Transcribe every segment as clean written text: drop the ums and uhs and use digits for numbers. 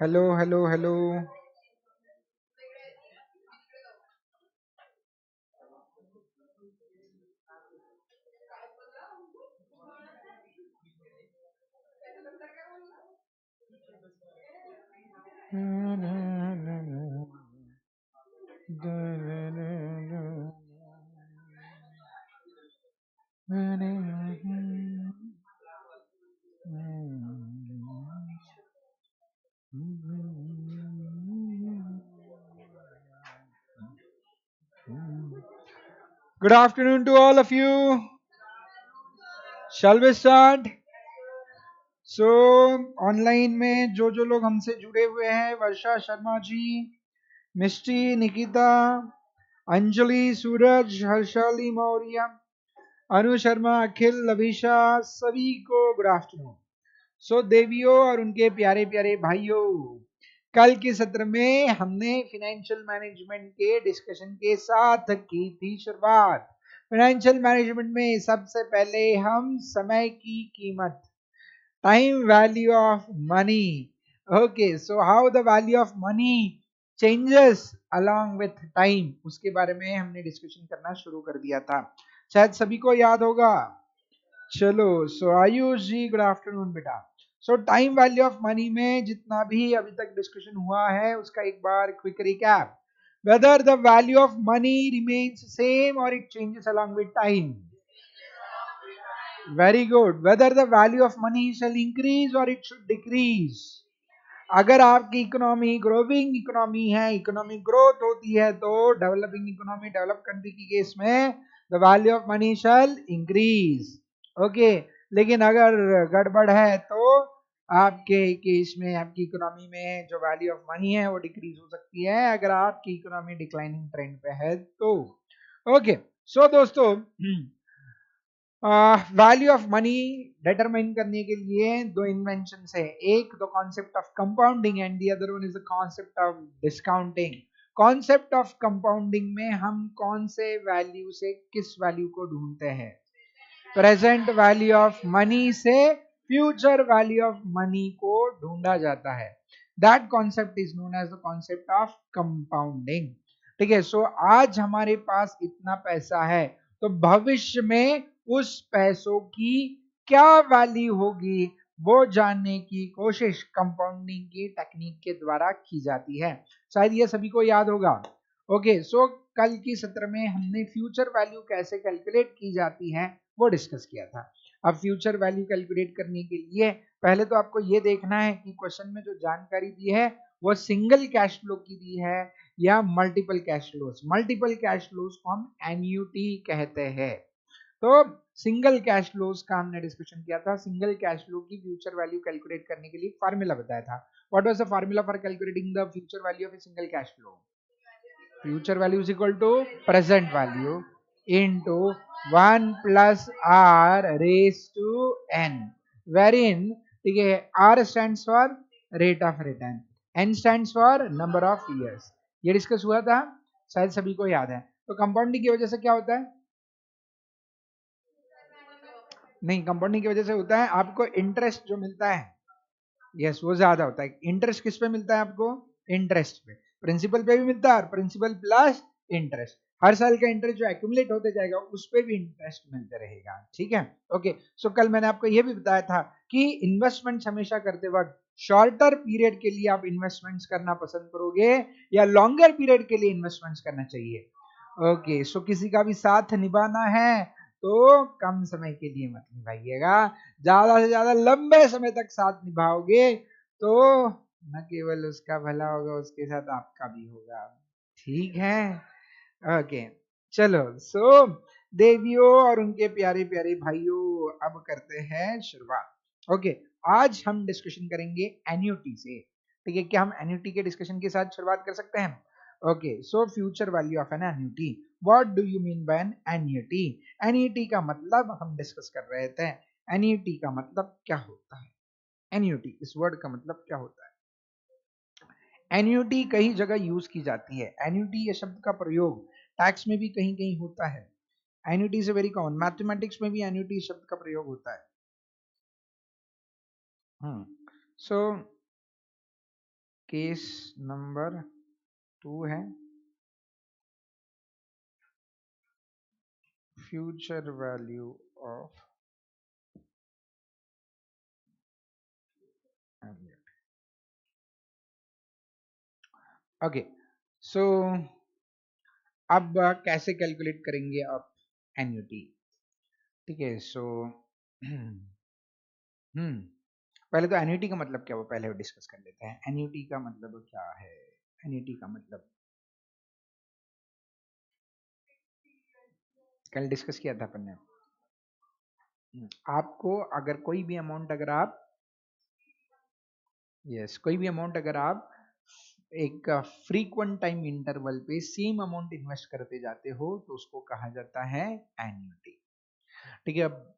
Hello hello hello. Good afternoon to all of you. Shall we start? So online में जो लोग हमसे जुड़े हुए हैं, वर्षा शर्मा जी, मिष्टी, निकिता, अंजलि, सूरज, हर्षाली मौर्य, अनु शर्मा, अखिल, लभिशा, सभी को गुड आफ्टरनून। सो देवियों और उनके प्यारे प्यारे भाइयों, कल के सत्र में हमने फाइनेंशियल मैनेजमेंट के डिस्कशन के साथ की थी शुरुआत। फाइनेंशियल मैनेजमेंट में सबसे पहले हम समय की कीमत, time value of money, okay, so how the value of money changes along with time, उसके बारे में हमने डिस्कशन करना शुरू कर दिया था। शायद सभी को याद होगा। चलो, सो आयुष जी गुड आफ्टरनून बेटा। सो टाइम वैल्यू ऑफ मनी में जितना भी अभी तक डिस्कशन हुआ है उसका एक बार quick recap. Whether the value of money remains same और it changes along with time. Very good. Whether the value of money shall increase और इट शुड डिक्रीज। अगर आपकी इकोनॉमी ग्रोइंग इकोनॉमी है, इकोनॉमिक ग्रोथ होती है, तो developing economy, develop country की case में the value of money shall increase. Okay, लेकिन अगर गड़बड़ है तो आपके केस में, आपकी इकोनॉमी में जो वैल्यू ऑफ मनी है वो डिक्रीज हो सकती है, अगर आपकी इकोनॉमी डिक्लाइनिंग ट्रेंड पे है तो। ओके, सो दोस्तों, वैल्यू ऑफ मनी डिटरमाइन करने के लिए दो इन्वेंशन है, एक the concept of compounding and the other one is the concept of discounting. Concept of compounding में हम कौन से वैल्यू से किस वैल्यू को ढूंढते हैं? प्रेजेंट वैल्यू ऑफ मनी से फ्यूचर वैल्यू ऑफ मनी को ढूंढा जाता है। That concept is known as the concept of compounding. ठीक है, सो आज हमारे पास इतना पैसा है, तो भविष्य में उस पैसों की क्या वैल्यू होगी वो जानने की कोशिश कंपाउंडिंग की टेक्निक के द्वारा की जाती है। शायद ये सभी को याद होगा। ओके, सो कल की सत्र में हमने फ्यूचर वैल्यू कैसे कैलकुलेट की जाती है वो डिस्कस किया था। अब फ्यूचर वैल्यू कैलकुलेट करने के लिए पहले तो आपको ये देखना है कि क्वेश्चन में जो जानकारी दी है वो सिंगल कैश फ्लो की दी है या multiple cash flows. Multiple cash flows को हम एन्युटी कहते हैं। तो सिंगल कैश फ्लोज का हमने डिस्कशन किया था। सिंगल कैश फ्लो की फ्यूचर वैल्यू कैलकुलेट करने के लिए फार्मूला बताया था। What was the formula for calculating the future value of a single cash flow? Future value is equal to present value into 1 plus are raise to N, वेरिन, ठीक है, R stands for rate of return, N stands for number of years. ये discuss हुआ था, शायद सभी को याद है। तो कंपाउंडिंग की वजह से क्या होता है? नहीं, कंपाउंडिंग की वजह से होता है आपको इंटरेस्ट जो मिलता है, यस, वो ज्यादा होता है। इंटरेस्ट किस पे मिलता है आपको? इंटरेस्ट पे। प्रिंसिपल पे भी मिलता है और प्रिंसिपल प्लस इंटरेस्ट, हर साल का इंटरेस्ट जो एक्यूमुलेट होते जाएगा उस पे भी इंटरेस्ट मिलते रहेगा। ठीक है, ओके। सो कल मैंने आपको ये भी बताया था कि इन्वेस्टमेंट्स हमेशा करते वक्त शॉर्टर पीरियड के लिए आप इन्वेस्टमेंट्स करना पसंद करोगे या लॉन्गर पीरियड के लिए इन्वेस्टमेंट्स करना चाहिए? ओके, सो किसी का भी साथ निभाना है तो कम समय के लिए मत निभाइएगा, ज्यादा से ज्यादा लंबे समय तक साथ निभाओगे तो न केवल उसका भला होगा, उसके साथ आपका भी होगा। ठीक है, ओके। चलो, सो देवियों और उनके प्यारे प्यारे भाइयों, अब करते हैं शुरुआत। ओके, आज हम डिस्कशन करेंगे एन्युटी से। ठीक है, क्या हम एन्युटी के डिस्कशन के साथ शुरुआत कर सकते हैं? Okay, so future value of an annuity. What do you mean by an annuity? Annuity का मतलब हम डिस्कस कर रहे थे, एन्युटी का मतलब क्या होता है? एन्युटी इस वर्ड का मतलब क्या होता है? एन्युटी कई जगह यूज की जाती है। एन्युटी ये शब्द का प्रयोग टैक्स में भी कहीं कहीं होता है। Annuity is very common, mathematics में भी एन्युटी शब्द का प्रयोग होता है। सो केस नंबर 2 है future value of annuity. Okay, so अब कैसे कैलकुलेट करेंगे आप एन्युटी? ठीक है, सो पहले तो एन्युटी का मतलब क्या वो पहले डिस्कस कर लेते हैं। एन्युटी का मतलब क्या है? एन्युटी का मतलब कल डिस्कस किया था अपन ने। आपको अगर कोई भी अमाउंट अगर आप कोई भी अमाउंट अगर आप एक फ्रीक्वेंट टाइम इंटरवल पे सेम अमाउंट इन्वेस्ट करते जाते हो तो उसको कहा जाता है एन्युटी। ठीक है, अब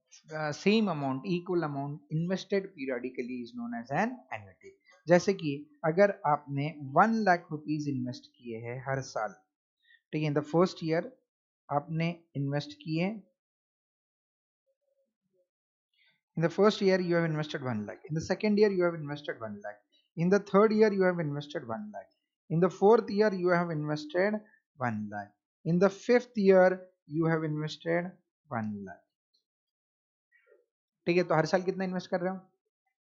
same amount equal amount invested periodically is known as an annuity. जैसे कि अगर आपने 1 लाख रुपीज इन्वेस्ट किए हैं हर साल, ठीक है, इन द फर्स्ट ईयर आपने इन्वेस्ट किए, in the first year you have invested 1 lakh, in the second year you have invested 1 lakh, in the third year you have invested 1 lakh, in the fourth year you have invested 1 lakh, in the fifth year you have invested 1 lakh। ठीक है, तो हर साल कितना invest कर रहे हो?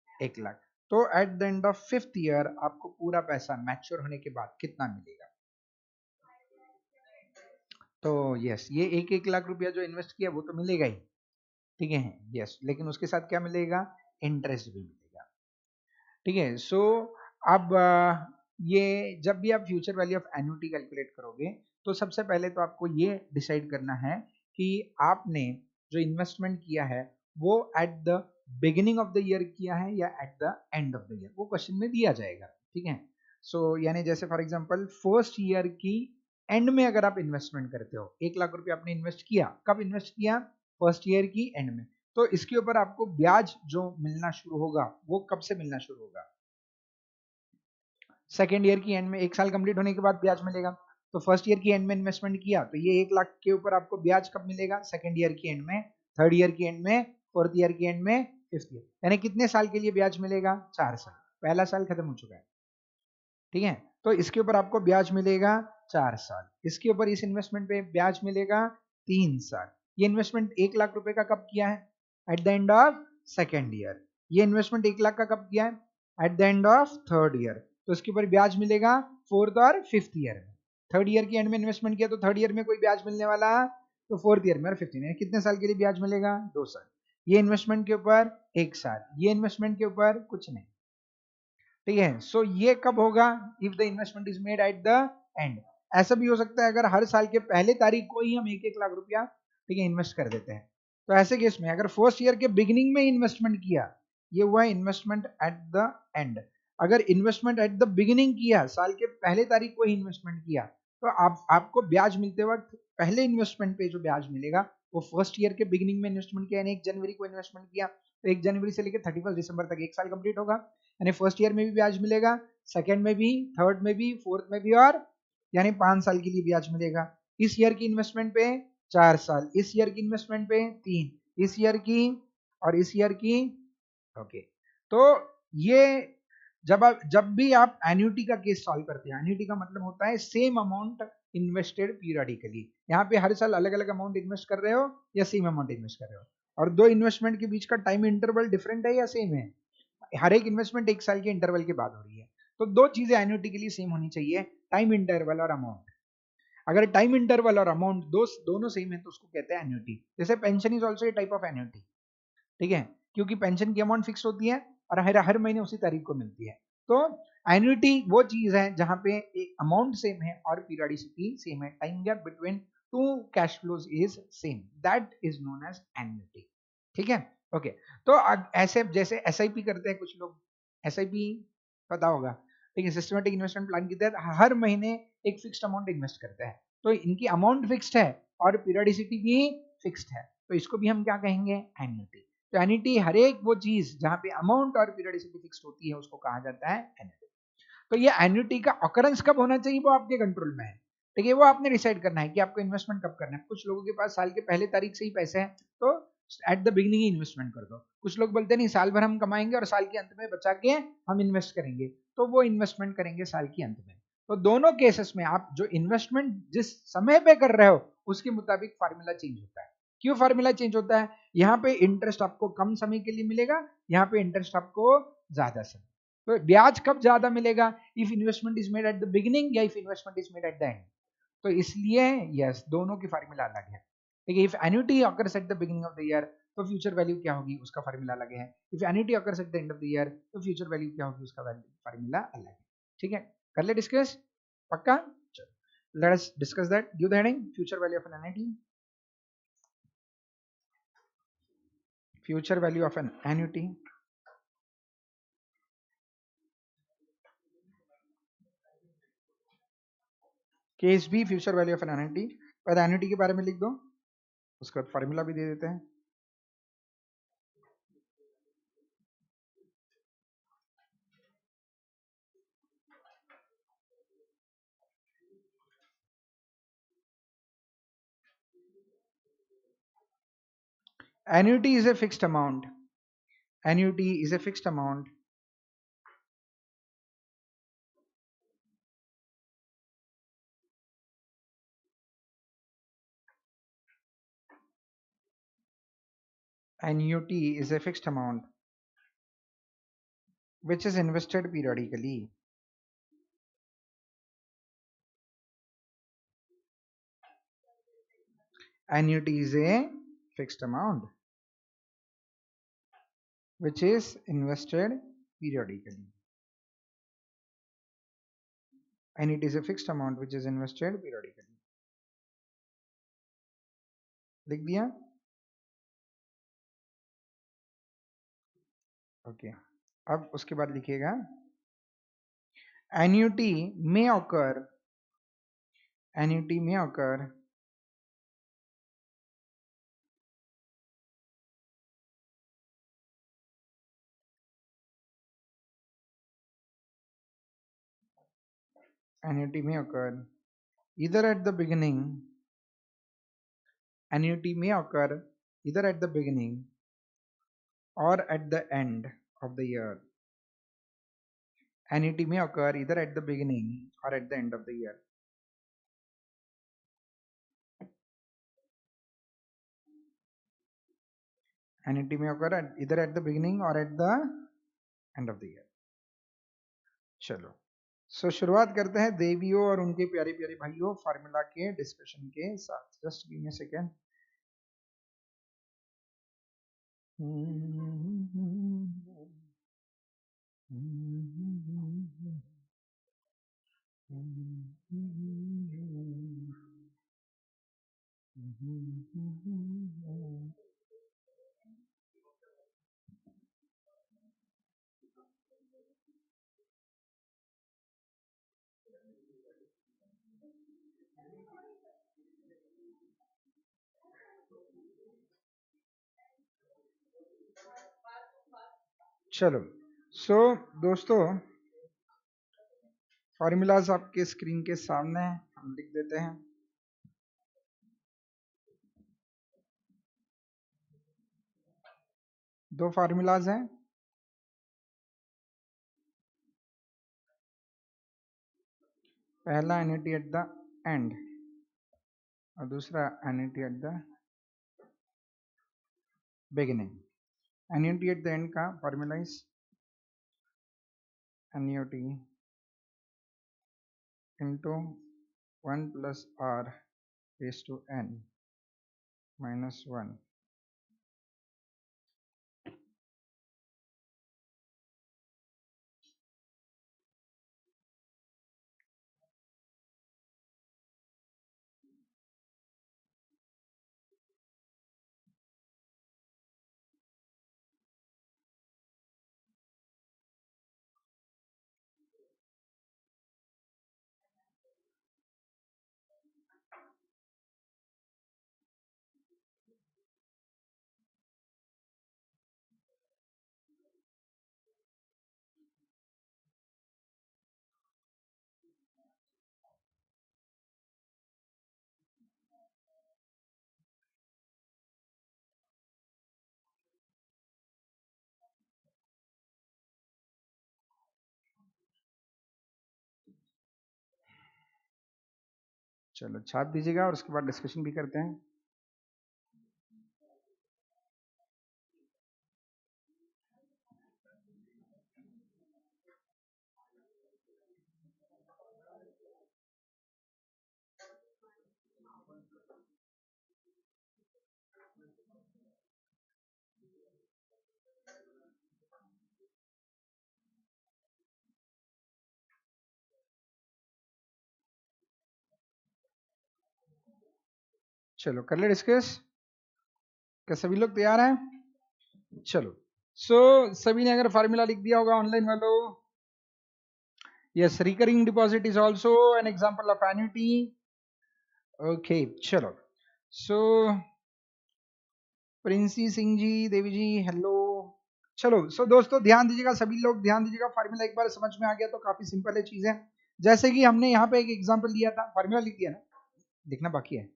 1 लाख। तो eight the end of fifth year आपको पूरा पैसा मैच्योर होने के बाद कितना मिलेगा? तो यस, ये 1-1 लाख रुपया जो इन्वेस्ट किया वो तो मिलेगा ही, ठीक है, यस, लेकिन उसके साथ क्या मिलेगा? इंटरेस्ट भी मिलेगा। ठीक है, सो अब ये जब भी आप future value of annuity calculate करोगे तो सबसे पहले तो आपको ये डिसाइड करना है कि आपने जो इन्वेस्टमेंट किया है वो eight the beginning of the year किया है या eight the end of the year, वो क्वेश्चन में दिया जाएगा। ठीक है, सो यानी जैसे फॉर एग्जांपल फर्स्ट ईयर की एंड में अगर आप इन्वेस्टमेंट करते हो, 1 लाख रुपए आपने इन्वेस्ट किया, कब इन्वेस्ट किया? फर्स्ट ईयर की एंड में। तो इसके ऊपर आपको ब्याज जो मिलना शुरू होगा वो कब से मिलना शुरू होगा? सेकेंड ईयर की एंड में, 1 साल कंप्लीट होने के बाद ब्याज मिलेगा। तो फर्स्ट ईयर की एंड में इन्वेस्टमेंट किया तो ये 1 लाख के ऊपर आपको ब्याज कब मिलेगा? सेकेंड ईयर की एंड में, थर्ड ईयर की एंड में, फोर्थ ईयर की एंड में, फिफ्थ ईयर। यानी कितने साल के लिए ब्याज मिलेगा? 4 साल। पहला साल खत्म हो चुका है, ठीक है, तो इसके ऊपर आपको ब्याज मिलेगा 4 साल। इसके ऊपर इस इन्वेस्टमेंट पे ब्याज मिलेगा 3 साल। ये इन्वेस्टमेंट 1 लाख रुपए का कब किया है? Eight the end of second year. ये इन्वेस्टमेंट 1 लाख का कब किया है? Eight the end of third year. तो इसके ऊपर ब्याज मिलेगा फोर्थ और फिफ्थ ईयर में। थर्ड ईयर की एंड में इन्वेस्टमेंट किया तो थर्ड ईयर में कोई ब्याज मिलने वाला, तो फोर्थ ईयर में और फिफ्थ ईयर। कितने साल के लिए ब्याज मिलेगा? 2 साल। ये इन्वेस्टमेंट के ऊपर 1 साल, ये इन्वेस्टमेंट के ऊपर कुछ नहीं। ठीक है, सो ये कब होगा? If the investment is made at the and. ऐसा भी हो सकता है अगर हर साल के पहले तारीख को ही हम 1-1 लाख रुपया, ठीक है, इन्वेस्ट कर देते हैं। तो ऐसे केस में अगर फर्स्ट ईयर के बिगिनिंग में इन्वेस्टमेंट किया, ये हुआ इन्वेस्टमेंट एट द एंड। अगर इन्वेस्टमेंट एट द बिगिनिंग किया, साल के पहले तारीख को ही इन्वेस्टमेंट किया, तो आपको ब्याज मिलते वक्त पहले इन्वेस्टमेंट पे जो ब्याज मिलेगा वो फर्स्ट ईयर के बिगिनिंग में इन्वेस्टमेंट किया, यानी 1 जनवरी को इन्वेस्टमेंट किया तो 1 जनवरी से लेकर 31 दिसंबर तक 1 साल कंप्लीट होगा। यानी फर्स्ट ईयर में भी ब्याज मिलेगा, सेकंड में भी, थर्ड में भी, फोर्थ में भी, और यानी 5 साल के लिए ब्याज मिलेगा। इस ईयर की इन्वेस्टमेंट पे 4 साल, इस ईयर की इन्वेस्टमेंट पे 3, इस ईयर की और इस ईयर की। ओके, तो ये जब भी आप एन्युटी का केस सॉल्व करते हैं, एन्युटी का मतलब होता है सेम अमाउंट इन्वेस्टेड पीरियडिकली। यहाँ पे हर साल अलग अलग अमाउंट इन्वेस्ट कर रहे हो या सेम अमाउंट इन्वेस्ट कर रहे हो, और दो इन्वेस्टमेंट के बीच का टाइम इंटरवल डिफरेंट है या सेम है? हर एक इन्वेस्टमेंट 1 साल के इंटरवल के बाद हो रही है। तो दो चीजें एन्युटी के लिए सेम होनी चाहिए, टाइम इंटरवल और अमाउंट। अगर टाइम इंटरवल और अमाउंट दोनों सेम है तो उसको कहते हैं एन्युटी। जैसे pension is also a type of annuity, ठीक है, क्योंकि पेंशन की अमाउंट फिक्स होती है और हर महीने उसी तारीख को मिलती है। तो एन्युटी वो चीज है जहां पे अमाउंट सेम है और पीरियडिसिटी सेम है, time gap between two cash flows is same, that is known as annuity. ठीक है, ओके, तो ऐसे जैसे एसआईपी करते हैं कुछ लोग, एसआईपी पता होगा, ठीक है, सिस्टमेटिक इन्वेस्टमेंट प्लान के तहत हर महीने एक फिक्स्ड अमाउंट इन्वेस्ट करते हैं, तो इनकी अमाउंट फिक्स्ड है और पीरियडिसिटी भी फिक्स्ड है, तो इसको भी हम क्या कहेंगे? एन्युटी। तो एन्युटी हर एक वो चीज जहां पे अमाउंट और पीरियडिसिटी फिक्स्ड होती है उसको कहा जाता है एन्युटी। तो ये एन्युटी का ऑकरेंस कब होना चाहिए वो आपके कंट्रोल में है, ठीक है, वो आपने डिसाइड करना है कि आपको इन्वेस्टमेंट कब करना है। कुछ लोगों के पास साल के पहले तारीख से ही पैसे हैं तो eight the beginning he investment कर दो। कुछ लोग बोलते नहीं साल भर हम कमाएंगे और साल के अंत में बचा के हम इन्वेस्ट करेंगे, तो वो इन्वेस्टमेंट करेंगे साल के अंत में। तो दोनों केसेस में आप जो इन्वेस्टमेंट जिस समय पे कर रहे हो उसके मुताबिक फार्मूला चेंज होता है। क्यों फार्मूला चेंज होता है? यहाँ पे इंटरेस्ट आपको कम समय के लिए मिलेगा, यहाँ पे इंटरेस्ट आपको ज्यादा समय। तो ब्याज कब ज्यादा मिलेगा? If investment is made at the beginning या if investment is made at the end. तो इसलिए यस दोनों की फार्मूला अलग है, ठीक है। If annuity occurs at the beginning of the year तो फ्यूचर वैल्यू क्या होगी उसका फार्मूला अलग है। If annuity occurs at the end of the year तो फ्यूचर वैल्यू क्या होगी उसका फार्मूला अलग है, ठीक है। कर ले डिस्कस पक्का? चलो let us discuss that. Give the heading future value of an annuity. Future value of an annuity. Case B future value of an annuity. पहले एन्युटी के बारे में लिख दो, उसका फार्मूला भी दे देते हैं। Annuity is a fixed amount. Annuity is a fixed amount annuity is a fixed amount which is invested periodically. Annuity is a fixed amount which is invested periodically. Annuity is a fixed amount which is invested periodically. लिख दिया? Okay अब उसके बाद लिखिएगा annuity may occur, annuity may occur annuity may occur either at the beginning, annuity may occur either at the beginning or at the end of the year. Annuity may occur either at the beginning or at the end of the year. Annuity may occur either at the beginning or at the end of the year. चलो शुरुआत करते हैं देवियों और उनके प्यारे प्यारे भाइयों फार्मूला के डिस्कशन के साथ। Just give me a second. चलो दोस्तों फार्मूलाज आपके स्क्रीन के सामने है, हम लिख देते हैं। दो फार्मूलाज हैं, पहला एन्युटी एट द एंड और दूसरा annuity at the beginning. Annuity at the end का formula is annuity into 1 plus r raised to n minus 1 चलो छाप दीजिएगा और उसके बाद डिस्कशन भी करते हैं। चलो कर ले डिस्कस। क्या सभी लोग तैयार हैं? चलो सभी ने अगर फार्मूला लिख दिया होगा ऑनलाइन वालों। Yes, recurring deposit is also an example of annuity. Okay चलो। सो प्रिंसी सिंह जी, देवी जी, हेलो। चलो दोस्तों ध्यान दीजिएगा, सभी लोग ध्यान दीजिएगा। फार्मूला एक बार समझ में आ गया तो काफी सिंपल है चीजें। जैसे कि हमने यहाँ पे एक एग्जांपल लिया था, फार्मूला लिख दिया ना, लिखना बाकी है।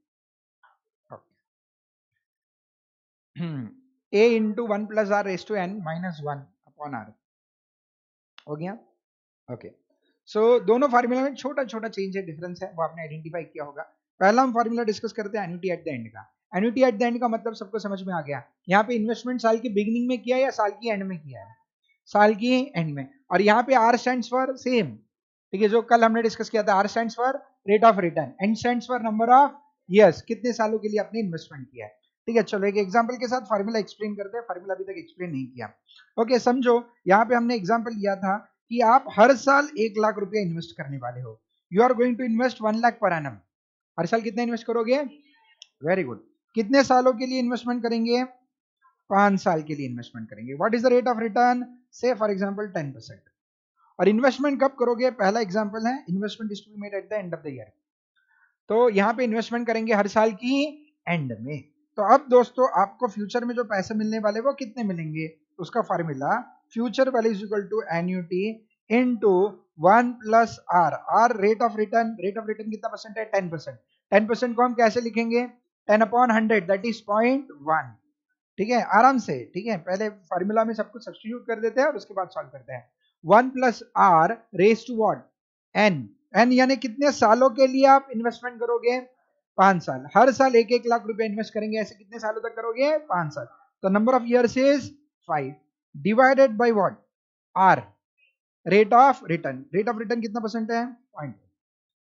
a into one plus r raise to n minus one upon r हो गया। ओके दोनों फार्मूला में छोटा छोटा चेंज है, डिफरेंस है, वो आपने आइडेंटिफाई किया होगा। पहला हम फार्मूला डिस्कस करते हैं एन्युटी एट द एंड का। एन्युटी एट द एंड का मतलब सबको समझ में आ गया। यहाँ पे इन्वेस्टमेंट साल की बिगिनिंग में किया है या साल की एंड में किया है? साल की एंड में। और यहाँ पे आर स्टैंड्स फॉर सेम, ठीक है, जो कल हमने डिस्कस किया था। R stands for rate of return, N stands for number of years, कितने सालों के लिए आपने इन्वेस्टमेंट किया है। ठीक है, चलो एक एग्जांपल के साथ फार्मूला एक्सप्लेन करते हैं। फार्मूला अभी तक एक्सप्लेन नहीं किया। ओके समझो, यहाँ पे हमने एग्जांपल लिया था कि आप हर साल 1 लाख रुपया इन्वेस्ट करने वाले हो। You are going to invest 1 lakh per annum. हर साल कितना इन्वेस्ट करोगे? Very good. कितने सालों के लिए इन्वेस्टमेंट करेंगे? 5 साल के लिए इन्वेस्टमेंट करेंगे। What is the rate of return? Say for example 10%। और इन्वेस्टमेंट कब करोगे? पहला एग्जांपल है investment is to be made at the end of the year. तो यहाँ पे इन्वेस्टमेंट करेंगे हर साल की एंड में। तो अब दोस्तों आपको फ्यूचर में जो पैसे मिलने वाले वो कितने मिलेंगे? उसका formula future value is equal to annuity into 1 plus r. R rate of return. Rate of return कितना परसेंट है? 10%। 10% को हम कैसे लिखेंगे? 10/100 दैट इज 0.1। ठीक है, आराम से। ठीक है, पहले फार्मूला में सब कुछ सब्स्टिट्यूट कर देते हैं और उसके बाद सॉल्व करते हैं। 1 plus r raise to what? N. N यानी कितने सालों के लिए आप इन्वेस्टमेंट करोगे? 5 साल। हर साल 1-1 लाख रुपया इन्वेस्ट करेंगे, ऐसे कितने सालों तक करोगे? 5 साल। तो number of years is 5 divided by what? R, rate of return. Rate of return कितना परसेंट है? 0.2।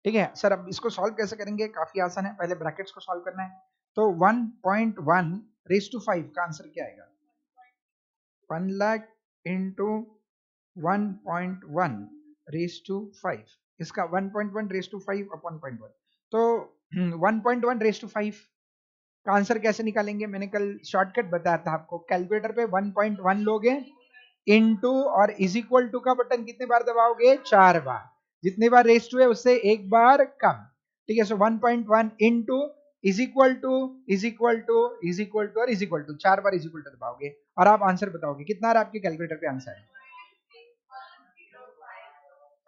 ठीक है सर, अब इसको सॉल्व कैसे करेंगे? काफी आसान है, पहले ब्रैकेट्स को सॉल्व करना है। तो 1.1 रेस टू 5 का आंसर क्या आएगा? 1 लाख इंटू 1.1 रेस टू 5। इसका 1.1 रेस टू 5 अपॉन 0.1। तो 1.1 रेस टू 5 का आंसर कैसे निकालेंगे? मैंने कल शॉर्टकट बताया था आपको। कैलकुलेटर पे 1.1 लोगे, इनटू और इज इक्वल टू का बटन कितने बार दबाओगे? 4 बार। जितने बार रेस टू है उससे एक बार कम। ठीक है, so 1.1 into is equal to is equal to is equal to और इज इक्वल टू, 4 बार इज इक्वल टू दबाओगे और आप आंसर बताओगे। कितना आ रहा है आपके कैलकुलेटर पे answer?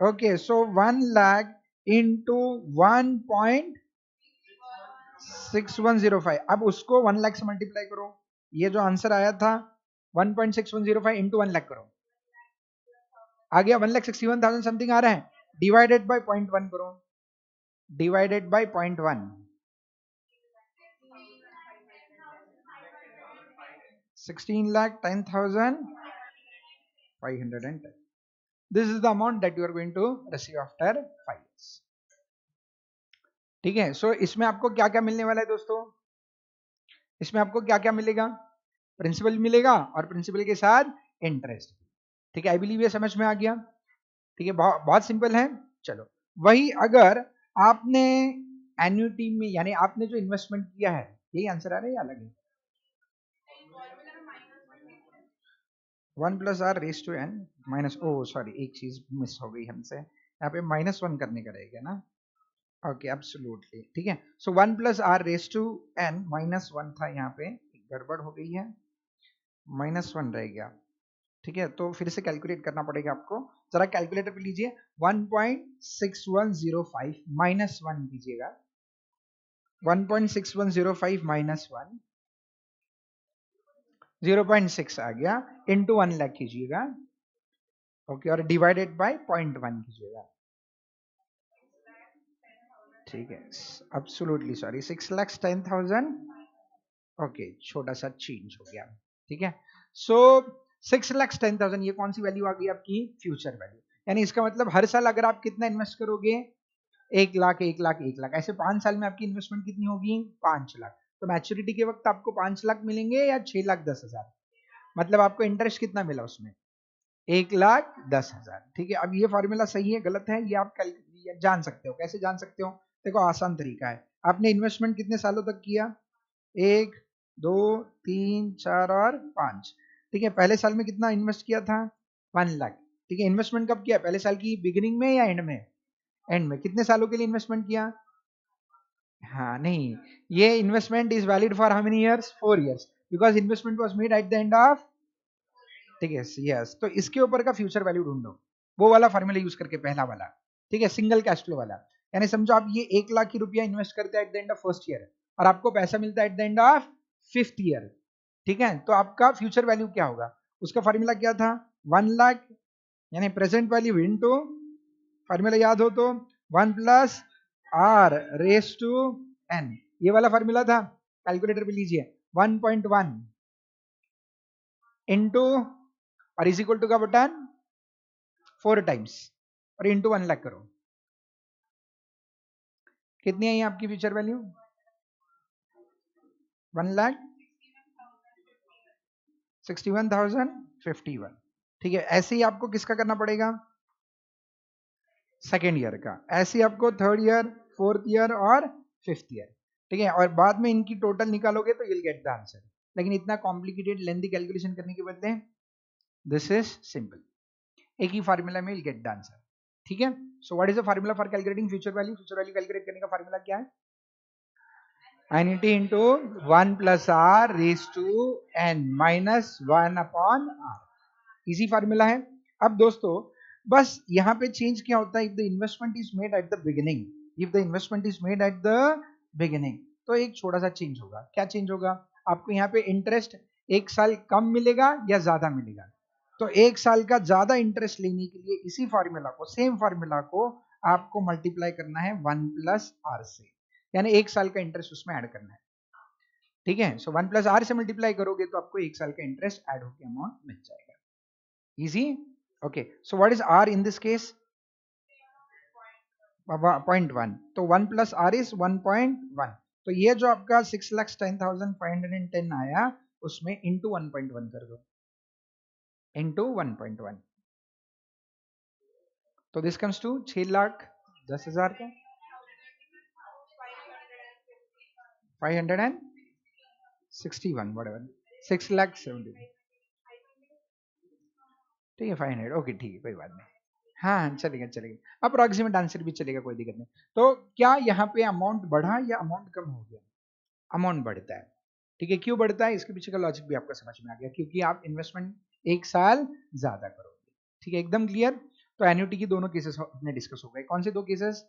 Okay so 1 lakh into 1.6105। अब उसको 1 लाख से मल्टीप्लाई करो। ये जो आंसर आया था 1.6105 इंटू 1 लाख करो, आ गया 1,61,000 समथिंग आ रहा है। डिवाइडेड बाय 0.1 करो, divided by 0.1, 16,10,510। This is the amount that you are going to receive after 5 years। ठीक है, सो इसमें आपको क्या क्या मिलने वाला है दोस्तों? इसमें आपको क्या क्या मिलेगा? प्रिंसिपल मिलेगा और प्रिंसिपल के साथ इंटरेस्ट। ठीक है, आई बिलीव ये समझ में आ गया। ठीक है, बहुत सिंपल है। चलो, वही अगर आपने एन्युटी में यानी आपने जो इन्वेस्टमेंट किया है, यही आंसर आ रहा है या अलग है? 1 plus r raise to n minus, oh sorry एक चीज मिस हो गई हमसे, यहाँ पे -1 करने का रहेगा ना। ओके एब्सोल्युटली ठीक है। So 1 plus r raise to n -1 था, यहाँ पे गड़बड़ हो गई है, -1 रह गया। ठीक है, तो फिर से कैलकुलेट करना पड़ेगा आपको। जरा कैलकुलेटर पे लीजिए, 1.6105 -1 कीजिएगा। 1.6105 -1 0.6 आ गया, इंटू 1 लाख कीजिएगा। ओके, और डिवाइडेड बाय 0.1 कीजिएगा। ठीक है, एब्सोल्युटली सॉरी, 6,10,000। ओके, छोटा सा चेंज हो गया। ठीक है, सो 6,10,000 ये कौन सी वैल्यू आ गई आपकी? Future value. यानी इसका मतलब हर साल अगर आप कितना इन्वेस्ट करोगे? 1,00,000 1,00,000 1,00,000, ऐसे 5 साल में आपकी इन्वेस्टमेंट कितनी होगी? 5,00,000। तो मैच्योरिटी के वक्त आपको 5,00,000 मिलेंगे या 6,10,000? मतलब आपको इंटरेस्ट कितना मिला उसमें? 1,10,000। ठीक है, अब ये फॉर्मूला सही है गलत है ये आप जान सकते हो। कैसे जान सकते हो? देखो आसान तरीका है। आपने इन्वेस्टमेंट कितने सालों तक किया? 1, 2, 3, 4 और 5। ठीक है, पहले साल में कितना इन्वेस्ट किया था? 1,00,000। ठीक है, इन्वेस्टमेंट कब किया? पहले साल की बिगिनिंग में या एंड में? एंड में। कितने सालों के लिए इन्वेस्टमेंट किया? हाँ नहीं, ये investment is valid for how many years? 4 years, because investment was made at the end of. ठीक है, यस। तो इसके ऊपर का फ्यूचर वैल्यू ढूंढो, वो वाला फॉर्मूला यूज करके, पहला वाला। ठीक है, सिंगल कैश फ्लो वाला। यानी समझो आप ये 1,00,000 की रुपया इन्वेस्ट करते हैं eight the end of first year, और आपको पैसा मिलता है eight the end of 5th year. ठीक है, तो आपका फ्यूचर वैल्यू क्या होगा? उसका फॉर्मूला क्या था? 1,00,000 यानी प्रेजेंट वैल्यू इनटू, फॉर्मूला याद हो तो, 1 plus r raise to n, ये वाला फॉर्मूला था। कैलकुलेटर पे लीजिए, 1.1 इंटू, और इज इक्वल टू का बटन 4 टाइम्स, और इंटू 1,00,000 करो। कितनी आई आपकी फ्यूचर वैल्यू? 1,61,051। ठीक है, ऐसे ही आपको किसका करना पड़ेगा? सेकेंड ईयर का। ऐसे ही आपको थर्ड ईयर, फोर्थ ईयर और 5th ईयर। ठीक है, और बाद में इनकी टोटल निकालोगे तो you'll get the आंसर। लेकिन इतना कॉम्प्लिकेटेड लेंथी कैलकुलेशन करने के बदले दिस इज सिंपल, एक ही फार्मूला में you'll get the आंसर। ठीक है, so what is the formula for calculating future value? Future value calculate करने का फार्मूला क्या है? Annuity into 1 plus r raise to n minus 1 upon r. Easy formula है। अब दोस्तों बस यहाँ पे चेंज क्या होता है? If the investment is made at the beginning, if the investment is made at the beginning, तो एक छोटा सा चेंज होगा। क्या चेंज होगा? आपको यहाँ पे इंटरेस्ट एक साल कम मिलेगा या ज्यादा मिलेगा? तो एक साल का ज्यादा इंटरेस्ट लेने के लिए इसी फार्मूला को, सेम फार्मूला को आपको मल्टीप्लाई करना है 1 प्लस आर से, यानी एक साल का इंटरेस्ट उसमें ऐड करना है। ठीक है, सो 1 प्लस आर से मल्टीप्लाई करोगे तो आपको एक साल का इंटरेस्ट ऐड होकर अमाउंट मिल जाएगा। Easy. Okay, so what is r in this case? 0.1। तो 1 प्लस आर इज 1.1। तो ये जो आपका 6,10,510 आया, उसमें इंटू 1.1 कर दो, इंटू 1.1। तो दिस कम्स टू 6,10,000 का 561 whatever, 6,70,000। ठीक है, 500। ओके ठीक है, कोई बात नहीं। हाँ चलेगा चलेगा, अप्रोक्सीमेट आंसर भी चलेगा, कोई दिक्कत नहीं। तो क्या यहाँ पे अमाउंट बढ़ा या अमाउंट कम हो गया? अमाउंट बढ़ता है। ठीक है, क्यों बढ़ता है? इसके पीछे का लॉजिक भी आपको समझ में आ गया, क्योंकि आप इन्वेस्टमेंट एक साल ज्यादा करोगे। ठीक है, एकदम क्लियर। तो एन्युटी की दोनों केसेस अपने डिस्कस हो गए। कौन से दो cases?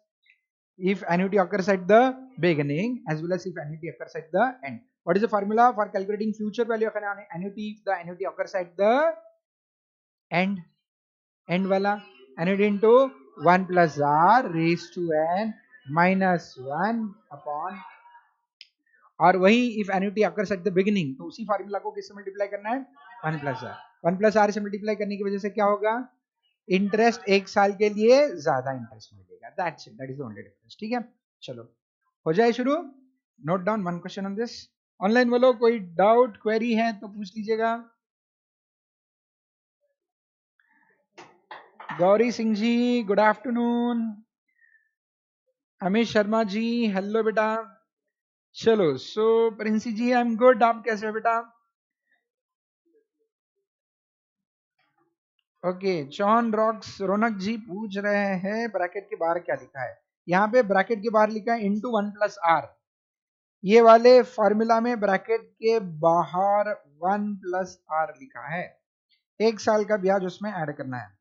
if annuity occurs at the beginning as well as if annuity occurs at the end. What is the formula for calculating future value of an annuity if the annuity occurs at the end? End वाला annuity into 1 plus r raised to n minus 1 upon, और वही if annuity occurs at the beginning, तो उसी formula को किससे multiply करना है? 1 plus are. 1 plus r से मल्टीप्लाई करने की वजह से क्या होगा? इंटरेस्ट एक साल के लिए ज्यादा इंटरेस्ट मिलेगा। That's it, that is the only difference. ठीक है, चलो हो जाए शुरू। Note down one question on this. Online वालों कोई डाउट क्वेरी है तो पूछ लीजिएगा। Gauri Singh ji good afternoon. Amit Sharma ji hello बेटा। चलो सो प्रिंसी जी आई एम गुड, आप कैसे हो बेटा? ओके, जॉन रॉक्स रोनक जी पूछ रहे हैं ब्रैकेट के बाहर क्या लिखा है? यहाँ पे ब्रैकेट के बाहर लिखा है इंटू 1 प्लस आर। ये वाले फॉर्मूला में ब्रैकेट के बाहर 1 प्लस आर लिखा है, एक साल का ब्याज उसमें ऐड करना है।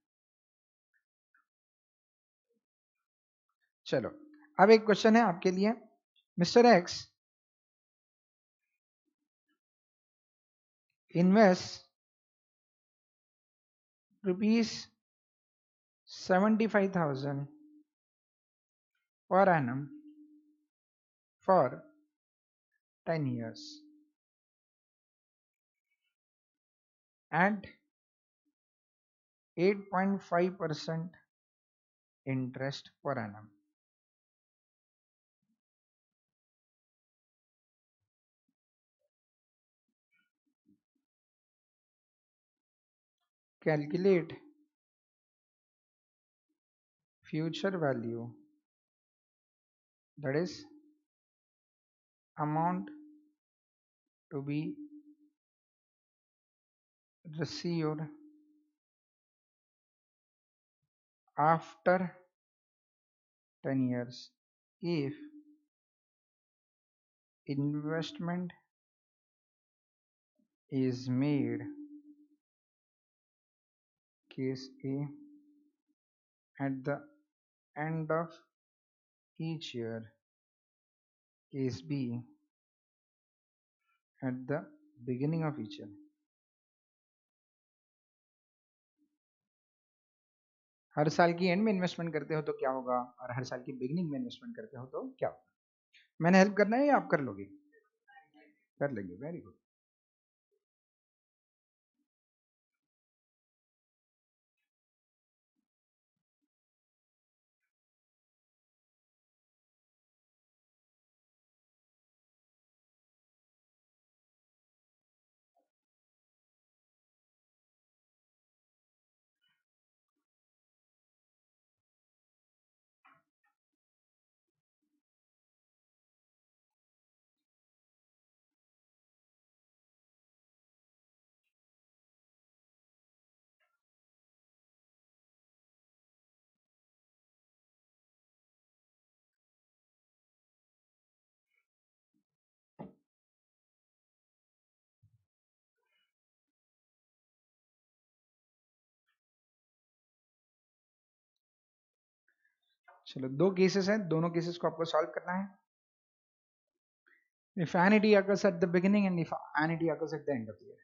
चलो अब एक क्वेश्चन है आपके लिए। Mister x invest ₹75,000 per annum for 10 years at 8.5% interest per annum. Calculate future value, that is amount to be received after 10 years if investment is made, case A, at the end of each year, case B, at the beginning of each year. हर साल की and में investment करते हो तो क्या होगा और हर साल की बिगिनिंग में इन्वेस्टमेंट करते हो तो क्या होगा? मैंने हेल्प करना है या आप कर लोगे? कर लेंगे, वेरी गुड. चलो, दो केसेस हैं, दोनों केसेस को आपको सॉल्व करना है. If annuity occurs at the beginning and if annuity occurs at the end of the year.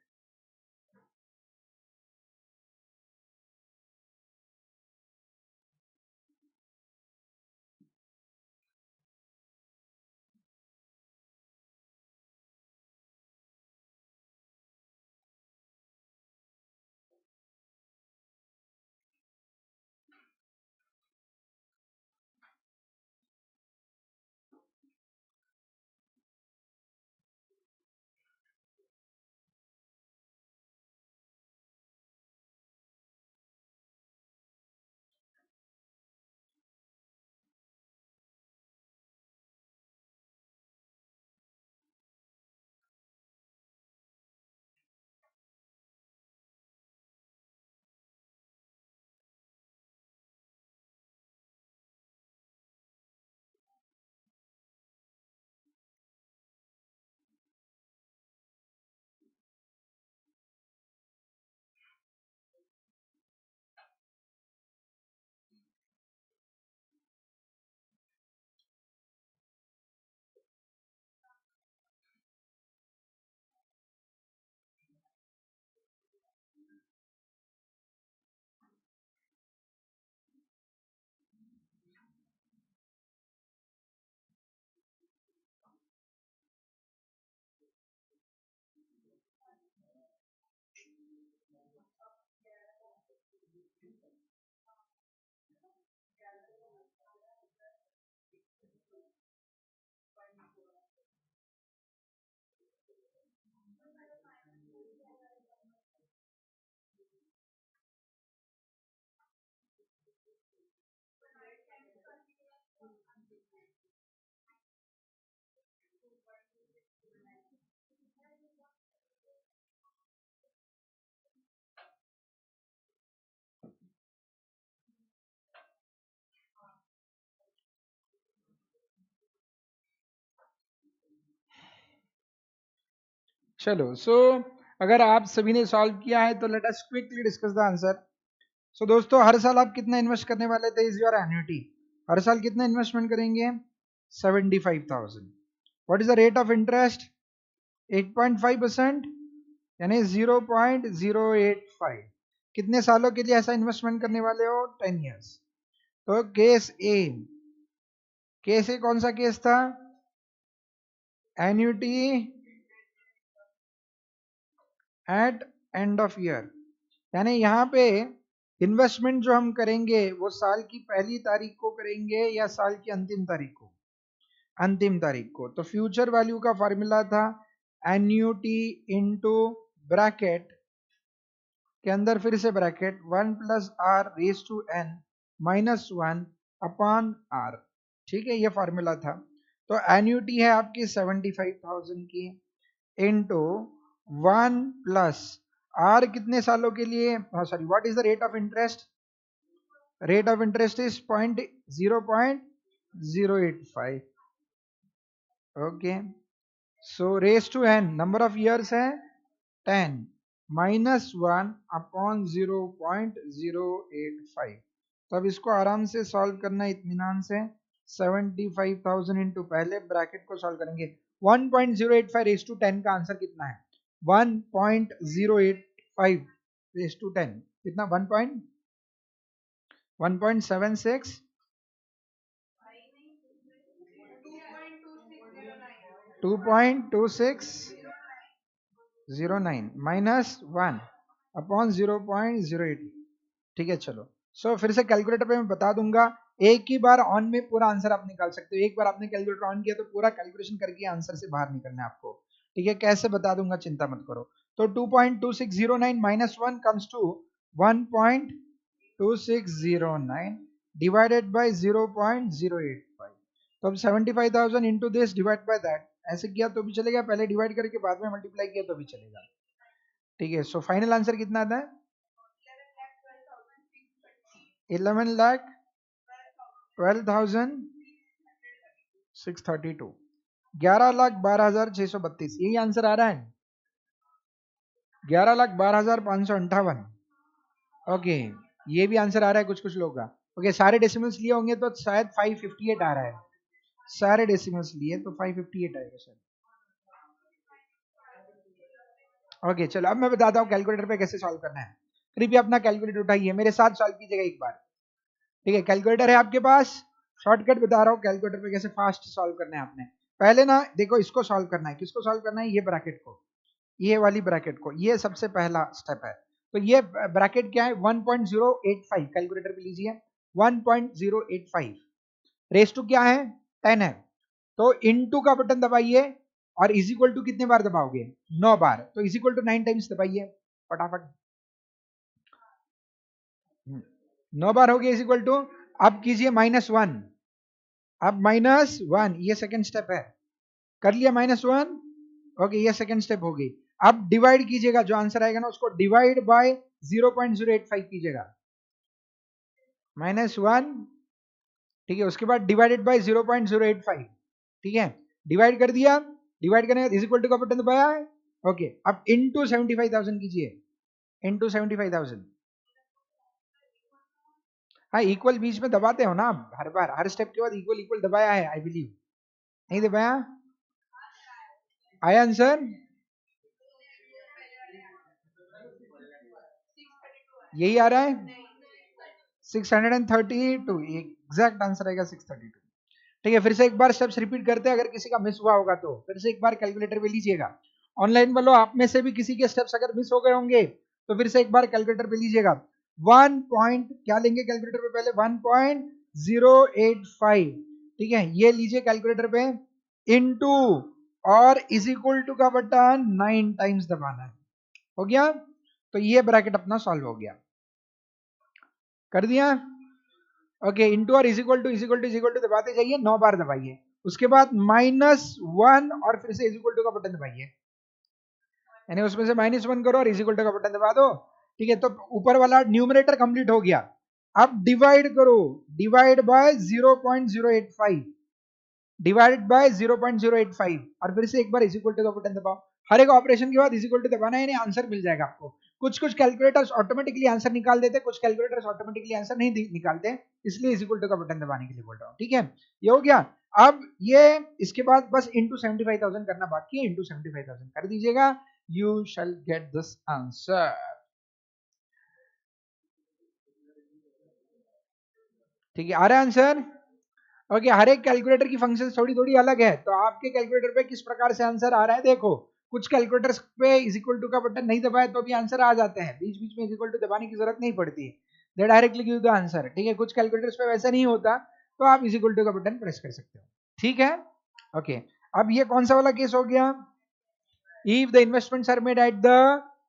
चलो, सो अगर आप सभी ने सॉल्व किया है तो let us quickly discuss the answer. So दोस्तों, हर साल आप कितना इन्वेस्ट करने वाले थे? Is your annuity. हर साल कितना इन्वेस्टमेंट करेंगे? 75,000. What is the rate of interest? 8.5%, यानी 0.085. कितने सालों के लिए ऐसा इन्वेस्टमेंट करने वाले हो? 10 years. तो केस ए कौन सा केस था? Annuity at end of year, यानी यहाँ पे इन्वेस्टमेंट जो हम करेंगे वो साल की पहली तारीख को करेंगे या साल की अंतिम तारीख को? अंतिम तारीख को। तो फ्यूचर वैल्यू का फॉर्मूला था एन्युटी इनटू ब्रैकेट के अंदर फिर से bracket 1 plus are raise to n minus 1 upon r. ठीक है, ये फॉर्मूला था। तो एन्युटी है आपकी 75,000 की इनटू 1 प्लस आर कितने सालों के लिए, sorry, what is the rate of interest? Rate of interest is 0.085। Okay, so raise to n number of years है 10 माइनस 1 अपॉन 0.085। तो अब इसको आराम से सॉल्व करना है इत्मीनान से। 75,000 इंटू पहले ब्रैकेट को सॉल्व करेंगे 1.085 रेज टू 10 का आंसर कितना है? 1.085 रेज टू 10 कितना? 1.76 2.2609 माइनस 1 अपॉन 0.08। ठीक है, चलो। सो फिर से कैलकुलेटर पे मैं बता दूंगा, एक ही बार ऑन में पूरा आंसर आप निकाल सकते हो। एक बार आपने कैलकुलेटर ऑन किया तो पूरा कैलकुलेशन करके आंसर से बाहर निकलना है आपको। ठीक है, कैसे बता दूंगा, चिंता मत करो। तो 2.2609 minus 1 comes to 1.2609 divided by 0.085। तो अब 75,000 into this divide by that, ऐसे किया तो भी चलेगा, पहले डिवाइड करके बाद में मल्टीप्लाई किया तो भी चलेगा। ठीक है, सो फाइनल आंसर कितना आता है? 11,12,632, 11,12,632, यही आंसर आ रहा है। 11,12,558। ओके, ये भी आंसर आ रहा है कुछ कुछ लोगों का। ओके, सारे डेसिमल्स लिए होंगे तो शायद 558 आ रहा है। सारे डेसिमल्स लिए तो 558 आएगा शायद। ओके, चलो अब मैं बताता हूँ कैलकुलेटर पे कैसे सॉल्व करना है। कृपया अपना कैलकुलेटर उठाइए, मेरे साथ सॉल्व कीजिएगा एक बार। ठीक है, कैलकुलेटर है आपके पास, शॉर्टकट बता रहा हूँ कैलकुलेटर पे कैसे फास्ट सॉल्व करना है आपने। पहले ना देखो, इसको सॉल्व करना है। किसको सॉल्व करना है? ये ब्रैकेट को, ये वाली ब्रैकेट को। ये सबसे पहला स्टेप है। तो ये ब्रैकेट क्या है? 1.085, कैलकुलेटर पे लीजिए 1.085 रेस टू क्या है? 10 है। तो इनटू का बटन दबाइए और इज इक्वल टू कितने बार दबाओगे? 9 बार। तो इज इक्वल टू 9 टाइम्स दबाइए फटाफट। 9 बार हो गया इज इक्वल टू। अब कीजिए -1, अब -1, ये सेकंड स्टेप है। कर लिया -1। ओके, ये सेकंड स्टेप हो गई। अब डिवाइड कीजिएगा, जो आंसर आएगा ना उसको डिवाइड बाय 0.085 कीजिएगा, -1। ठीक है, उसके बाद डिवाइडेड बाय 0.085। ठीक है, डिवाइड कर दिया। डिवाइड करने के बाद इज इक्वल टू का बटन दबाया है। ओके, अब इनटू 75,000 कीजिए, इनटू 75,000। हाँ, इक्वल बीच में दबाते हो ना हर बार, हर स्टेप के बाद इक्वल इक्वल दबाया है आई बिलीव। नहीं दबाया? आया आंसर? यही आ रहा है 632, एग्जैक्ट आंसर आएगा 632। ठीक है, फिर से एक बार स्टेप्स रिपीट करते हैं, अगर किसी का मिस हुआ होगा तो फिर से एक बार कैलकुलेटर पे लीजिएगा। ऑनलाइन वालों, आप में से भी किसी के स्टेप्स अगर मिस हो गए होंगे तो फिर से एक बार कैलकुलेटर पे लीजिएगा। 1 पॉइंट क्या लेंगे कैलकुलेटर पे? पहले 1.085। ठीक है, ये लीजिए कैलकुलेटर पे, इनटू और इज इक्वल टू का बटन 9 टाइम्स दबाना है। हो गया? तो ये ब्रैकेट अपना सॉल्व हो गया। कर दिया? ओके, इनटू और इज इक्वल टू दबाते जाइए, 9 बार दबाइए। उसके बाद -1 और फिर से इज इक्वल टू का बटन दबाइए, यानी उसमें से -1 करो और इज इक्वल टू का बटन दबा दो। ठीक है, तो ऊपर वाला न्यूमरेटर कंप्लीट हो गया। अब डिवाइड करो, डिवाइड बाय 0.085, डिवाइडेड बाय 0.085 और फिर से एक बार इज इक्वल टू का बटन दबाओ। हर एक ऑपरेशन के बाद इज इक्वल टू दबाना है, यानी आंसर मिल जाएगा आपको। कुछ कुछ कैलकुलेटर्स ऑटोमेटिकली आंसर निकाल देते, कुछ कैलकुलेटर्स ऑटोमेटिकली आंसर नहीं निकालते, इसलिए इज इक्वल टू का बटन दबाने के लिए बोल रहा हूँ। ठीक है, ये हो गया। अब ये इसके बाद बस इंटू 75,000 करना बाकी है, इंटू 75,000 कर दीजिएगा, you shall get this answer. ठीक है, आ रहा है आंसर? ओके, हर एक कैलकुलेटर की फंक्शन थोड़ी थोड़ी अलग है, तो आपके कैलकुलेटर पे किस प्रकार से आंसर आ रहा है देखो। कुछ कैलकुलेटर्स पे इज इक्वल टू का बटन नहीं दबाए तो भी आंसर आ जाते हैं, बीच बीच में इज इक्वल टू दबाने की जरूरत नहीं पड़ती, दे डायरेक्टली गिव द आंसर। ठीक है, कुछ कैलकुलेटर्स पे वैसा नहीं होता, तो आप इज इक्वल टू का बटन प्रेस कर सकते हो। ठीक है, ओके। अब ये कौन सा वाला केस हो गया, if the investments are made at the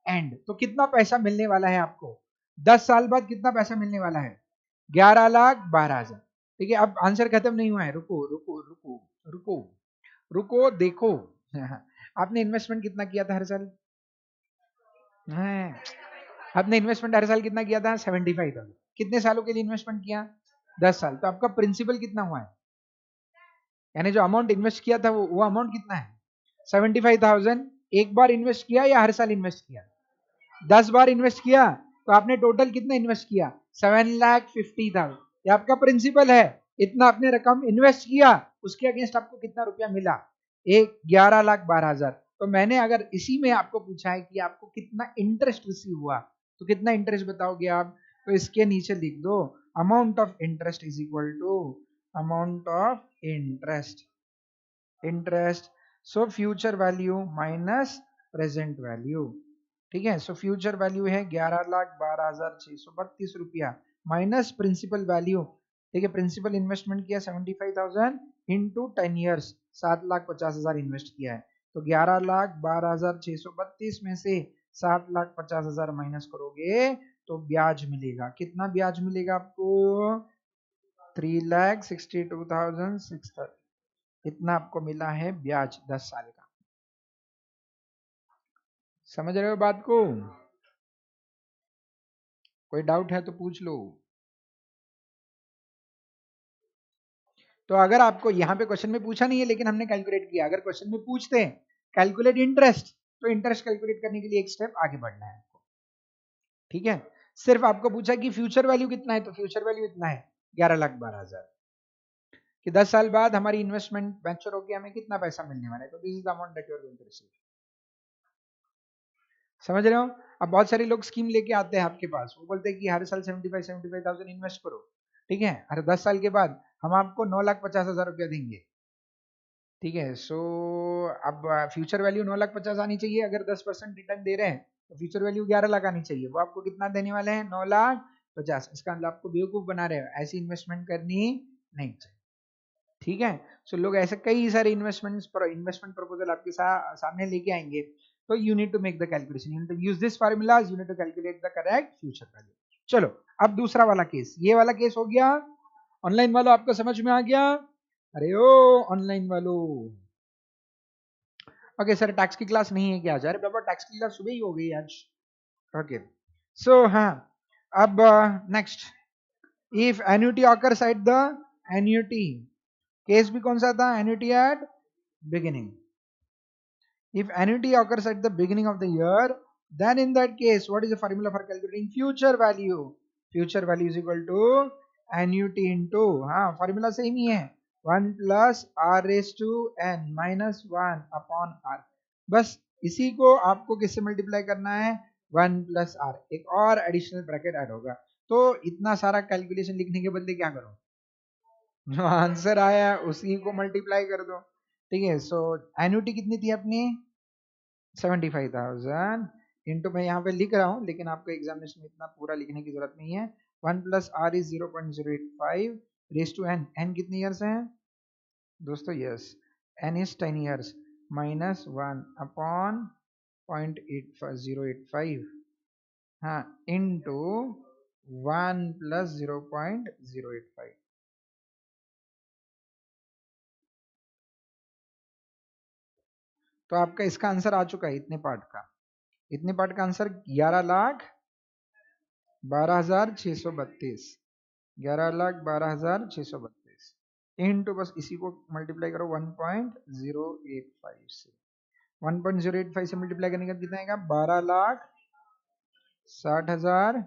end, तो कितना पैसा मिलने वाला है आपको 10 साल बाद, कितना पैसा मिलने वाला है 11,12,000। ठीक है, अब आंसर खत्म नहीं हुआ है, रुको रुको रुको रुको रुको देखो। आपने इन्वेस्टमेंट कितना किया था हर साल, आपने इन्वेस्टमेंट हर साल कितना किया था 75,000, कितने सालों के लिए इन्वेस्टमेंट किया 10 साल, तो आपका प्रिंसिपल कितना हुआ है, यानी जो अमाउंट इन्वेस्ट किया था वो अमाउंट कितना है 75,000। एक बार इन्वेस्ट किया या हर साल इन्वेस्ट किया, 10 बार इन्वेस्ट किया, तो आपने टोटल कितना इन्वेस्ट किया 7,50,000, ये आपका प्रिंसिपल है। इतना आपने रकम इन्वेस्ट किया, उसके अगेंस्ट आपको कितना रुपया मिला, 11,12,000। तो मैंने अगर इसी में आपको पूछा है कि आपको कितना इंटरेस्ट रिसीव हुआ, तो कितना इंटरेस्ट बताओगे आप, तो इसके नीचे लिख दो amount of interest is equal to amount of interest, so future value minus present value. ठीक है, सो फ्यूचर वैल्यू है 11,12,632 रुपया माइनस प्रिंसिपल वैल्यू। ठीक है, प्रिंसिपल इन्वेस्टमेंट किया 75,000 इंटू 10 ईयर्स, 7,50,000 इन्वेस्ट किया है, तो 11,12,632 में से 7,50,000 माइनस करोगे तो ब्याज मिलेगा, कितना ब्याज मिलेगा आपको 3,62,630, इतना आपको मिला है ब्याज 10 साल का। समझ रहे हो बात को, कोई डाउट है तो पूछ लो। तो अगर आपको यहाँ पे क्वेश्चन में पूछा नहीं है लेकिन हमने कैलकुलेट किया, अगर क्वेश्चन में पूछते हैं कैलकुलेट इंटरेस्ट, तो इंटरेस्ट कैलकुलेट करने के लिए एक स्टेप आगे बढ़ना है आपको। ठीक है, सिर्फ आपको पूछा कि फ्यूचर वैल्यू कितना है, तो फ्यूचर वैल्यू इतना है 11,12,000, कि 10 साल बाद हमारी इन्वेस्टमेंट मैच्योर होगी, हमें कितना पैसा मिलने वाला है, तो this is the amount that you are going to receive. समझ रहे हो। अब बहुत सारे लोग स्कीम लेके आते हैं आपके पास, वो बोलते हैं कि हर साल 75,000 इन्वेस्ट करो, ठीक है, हर 10 साल के बाद हम आपको 9,50,000 रुपया देंगे। ठीक है, सो अब फ्यूचर वैल्यू 9,50,000 आनी चाहिए, अगर 10% रिटर्न दे रहे हैं तो फ्यूचर वैल्यू 11 लाख आनी चाहिए, वो आपको कितना देने वाले हैं 9,50,000। इसका मतलब आपको बेवकूफ बना रहे हो, ऐसी इन्वेस्टमेंट करनी नहीं चाहिए। ठीक है, सो लोग ऐसे कई सारे इन्वेस्टमेंट प्रपोजल आपके सामने लेके आएंगे, तो you need to make the calculation, you need to use this formulas, you need to calculate the correct future value. चलो, अब दूसरा वाला केस, ये वाला केस हो गया, ऑनलाइन वालों आपको समझ में आ गया, अरे ओ ऑनलाइन वालों, ओके सर टैक्स की क्लास नहीं है क्या आज, अरे बाबा टैक्स की क्लास सुबह ही हो गई आज। ओके, सो हाँ, अब next, if annuity occurs at the annuity, case भी कौन सा था, annuity at beginning. If annuity occurs at the beginning of the year, then in that case, what is the formula for calculating future value? Future value is equal to annuity into, हाँ formula same ही है, 1 plus r raised to n minus 1 upon r, बस इसी को आपको किससे multiply करना है 1 plus r, एक और एडिशनल ब्रैकेट ऐड होगा। तो इतना सारा कैलकुलेशन लिखने के बदले क्या करो, जो आंसर आया उसी को मल्टीप्लाई कर दो। ठीक है, सो एन्युटी कितनी थी अपनी 75,000 इंटू, मैं यहाँ पे लिख रहा हूँ लेकिन आपको एग्जामिनेशन में इतना पूरा लिखने की जरूरत नहीं है, 1 plus r is 0.085 raise to n, n कितने ईयर्स हैं दोस्तों, yes n is 10 years, minus 1 upon 0.085, हाँ इंटू 1 प्लस 0.085। तो आपका इसका आंसर आ चुका है, इतने पार्ट का आंसर 11,12,632, 11,12,632 इंटू, बस इसी को मल्टीप्लाई करो 1.085 से, 1.085 से मल्टीप्लाई करने का कितना आएगा 12,60,000,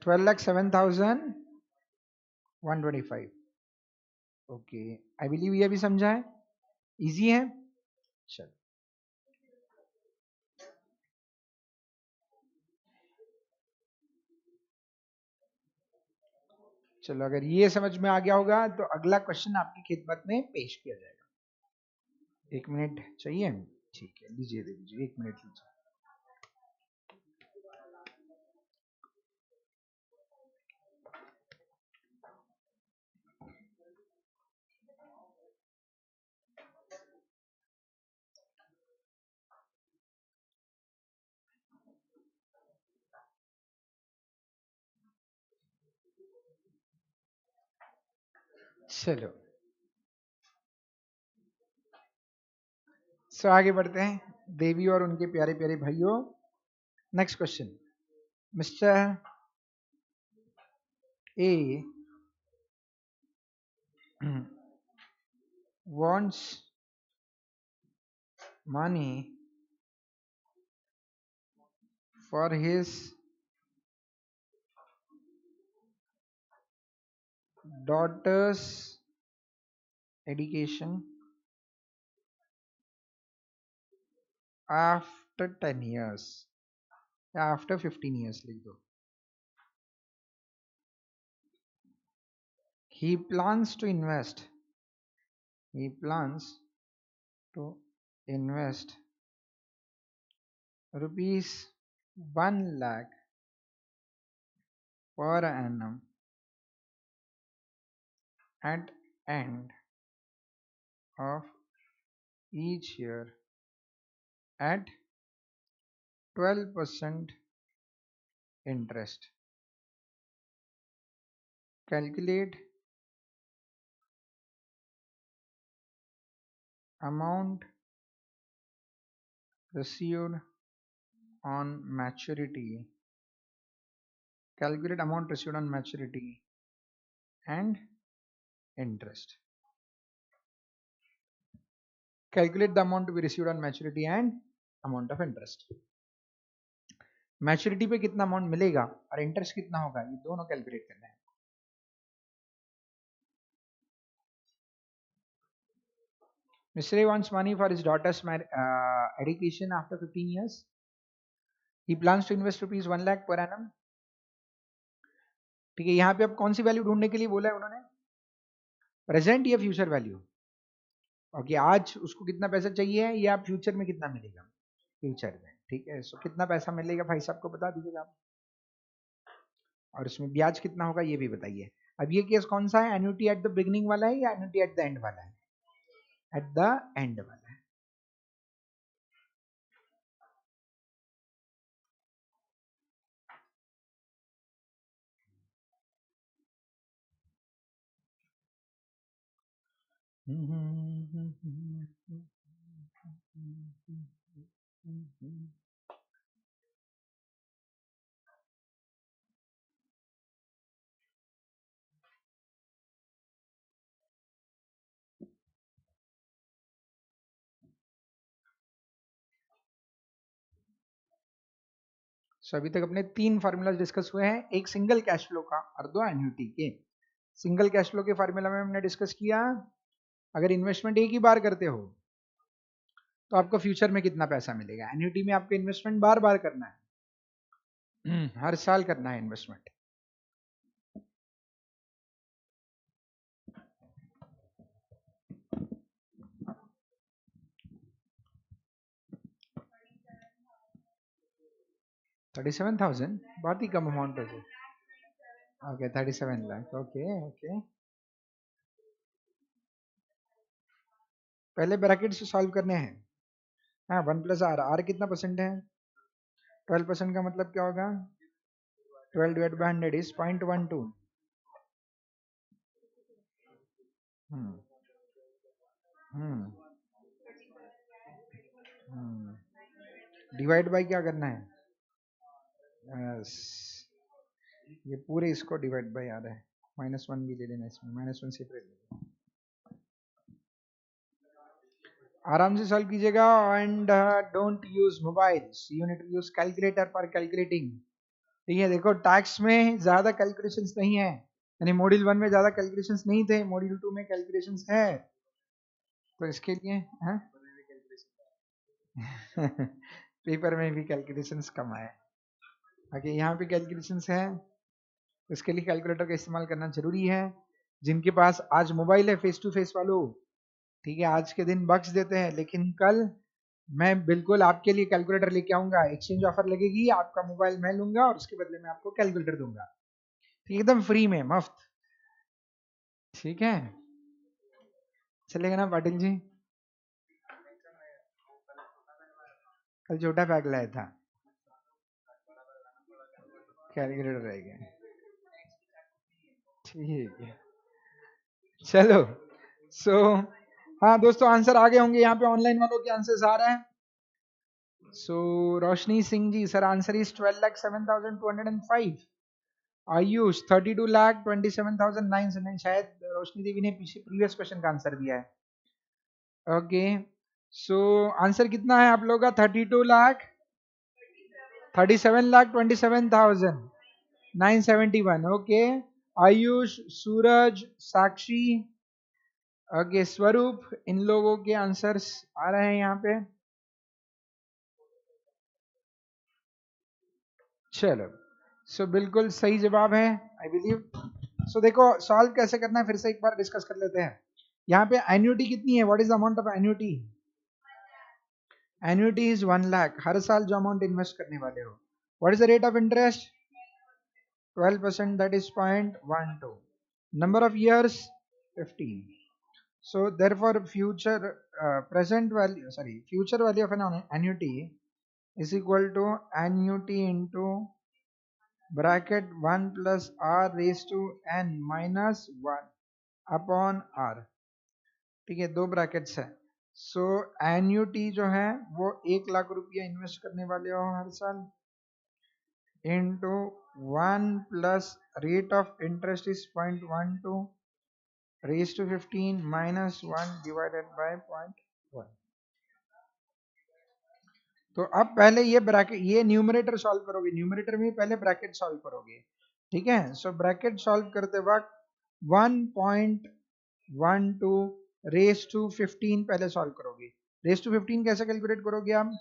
12,07,125। ओके, आई बिलीव ये भी समझा है, इजी है। चलो, चलो अगर ये समझ में आ गया होगा तो अगला क्वेश्चन आपकी खिदमत में पेश किया जाएगा। 1 मिनट चाहिए? ठीक है, लीजिए, दे दीजिए, 1 मिनट लीजिए। चलो सो आगे बढ़ते हैं देवी और उनके प्यारे प्यारे भाइयों। Next question, mister A wants money for his daughter's education after 10 years या after 15 years लिख दो। he plans to invest rupees 1 lakh per annum at end of each year at 12% interest. Calculate amount received on maturity. Calculate amount received on maturity and interest. Calculate the amount to be received on maturity and amount of interest. Maturity पे कितना amount मिलेगा और interest कितना होगा, ये दोनों calculate करना है। Mr. A wants money for his daughter's education after 15 years. He plans to invest rupees 1 lakh per annum. ठीक है, यहाँ पे अब कौन सी वैल्यू ढूंढने के लिए बोला है उन्होंने, प्रेजेंट या फ्यूचर वैल्यू। ओके, आज उसको कितना पैसा चाहिए या फ्यूचर में कितना मिलेगा, फ्यूचर में। ठीक है, सो कितना पैसा मिलेगा भाई साहब को बता दीजिएगा आप, और इसमें ब्याज कितना होगा ये भी बताइए। अब ये केस कौन सा है, एन्युटी एट द बिगिनिंग वाला है या एन्युटी एट द एंड वाला है? एट द एंड वाला है। सो अभी तक अपने 3 फार्मूला डिस्कस हुए हैं, एक सिंगल कैश फ्लो का और 2 एन्युटी के। सिंगल कैश फ्लो के फार्मूला में हमने डिस्कस किया, अगर इन्वेस्टमेंट एक ही बार करते हो तो आपको फ्यूचर में कितना पैसा मिलेगा। एन्युटी में आपको इन्वेस्टमेंट बार बार करना है, हर साल करना है इन्वेस्टमेंट। $37,000 बहुत ही कम अमाउंट है। ओके, 37 लाख। ओके ओके, पहले ब्रैकेट से सॉल्व करने हैं। हाँ, 1 प्लस आर, आर कितना परसेंट है, 12% का मतलब क्या होगा, 12 divide by 100 is 0.12। Divide by क्या करना है, यस, ये पूरे इसको डिवाइड बाय आ रहा है, -1 भी ले लेना इसमें, -1 सेपरेट ले, आराम से सॉल्व कीजिएगा। And don't use mobiles, you need to use calculator for calculating. ठीक है, देखो टैक्स में ज्यादा कैलकुलेशंस नहीं है, यानी मॉड्यूल 1 में ज्यादा कैलकुलेशंस नहीं थे, मॉड्यूल 2 में कैलकुलेशंस है, तो इसके लिए पेपर में भी कैलकुलेशंस कम आए। ओके, यहाँ पे कैलकुलेशंस है, उसके लिए कैलकुलेटर का इस्तेमाल करना जरूरी है। जिनके पास आज मोबाइल है फेस टू फेस वालों, ठीक है, आज के दिन बख्श देते हैं, लेकिन कल मैं बिल्कुल आपके लिए कैलकुलेटर लेके आऊंगा। एक्सचेंज ऑफर लगेगी, आपका मोबाइल मैं लूंगा और उसके बदले में आपको कैलकुलेटर दूंगा, ठीक, एकदम फ्री में, मुफ्त। ठीक है, चलेगा ना पाटिल जी? कल छोटा बैग लाया था, कैलकुलेटर रह गया। ठीक है, चलो। सो हाँ दोस्तों, आंसर आ गए होंगे यहाँ पे, ऑनलाइन वालों के आंसर्स आ रहे हैं। सो रोशनी Singh ji, sir answer is 12,07,205। Ayush 32,27,909। शायद रोशनी देवी ने पीछे प्रीवियस क्वेश्चन का आंसर दिया है। ओके, सो आंसर कितना है आप लोगों का? 37,27,971। ओके, आयुष, सूरज, साक्षी, ओके, स्वरूप, इन लोगों के आंसर्स आ रहे हैं यहाँ पे। चलो, सो बिल्कुल सही जवाब है, आई बिलीव। सो देखो सॉल्व कैसे करना है, फिर से एक बार डिस्कस कर लेते हैं। यहाँ पे एन्युटी कितनी है? What is the amount of annuity? Annuity is 1 lakh, हर साल जो अमाउंट इन्वेस्ट करने वाले हो। What is the rate of interest? 12%, that is 0.12। Number of years 15। So therefore future present value, sorry, future value of an annuity is equal to annuity into bracket 1 plus r raised to n minus 1 upon r। ठीक है, दो brackets है। सो annuity जो है वो 1 लाख रुपया invest करने वाले हो हर साल, into 1 plus rate of interest is 0.12 raise to 15 minus 1 divided by 0.1। तो अब पहले ये ब्रैकेट, ये न्यूमरेटर सॉल्व करोगे, न्यूमरेटर में पहले ब्रैकेट सॉल्व करोगे, ठीक है। सो ब्रैकेट सॉल्व करते वक्त 1.12 रेस टू 15 पहले सॉल्व करोगे। रेस टू 15 कैसे कैलकुलेट करोगे आप?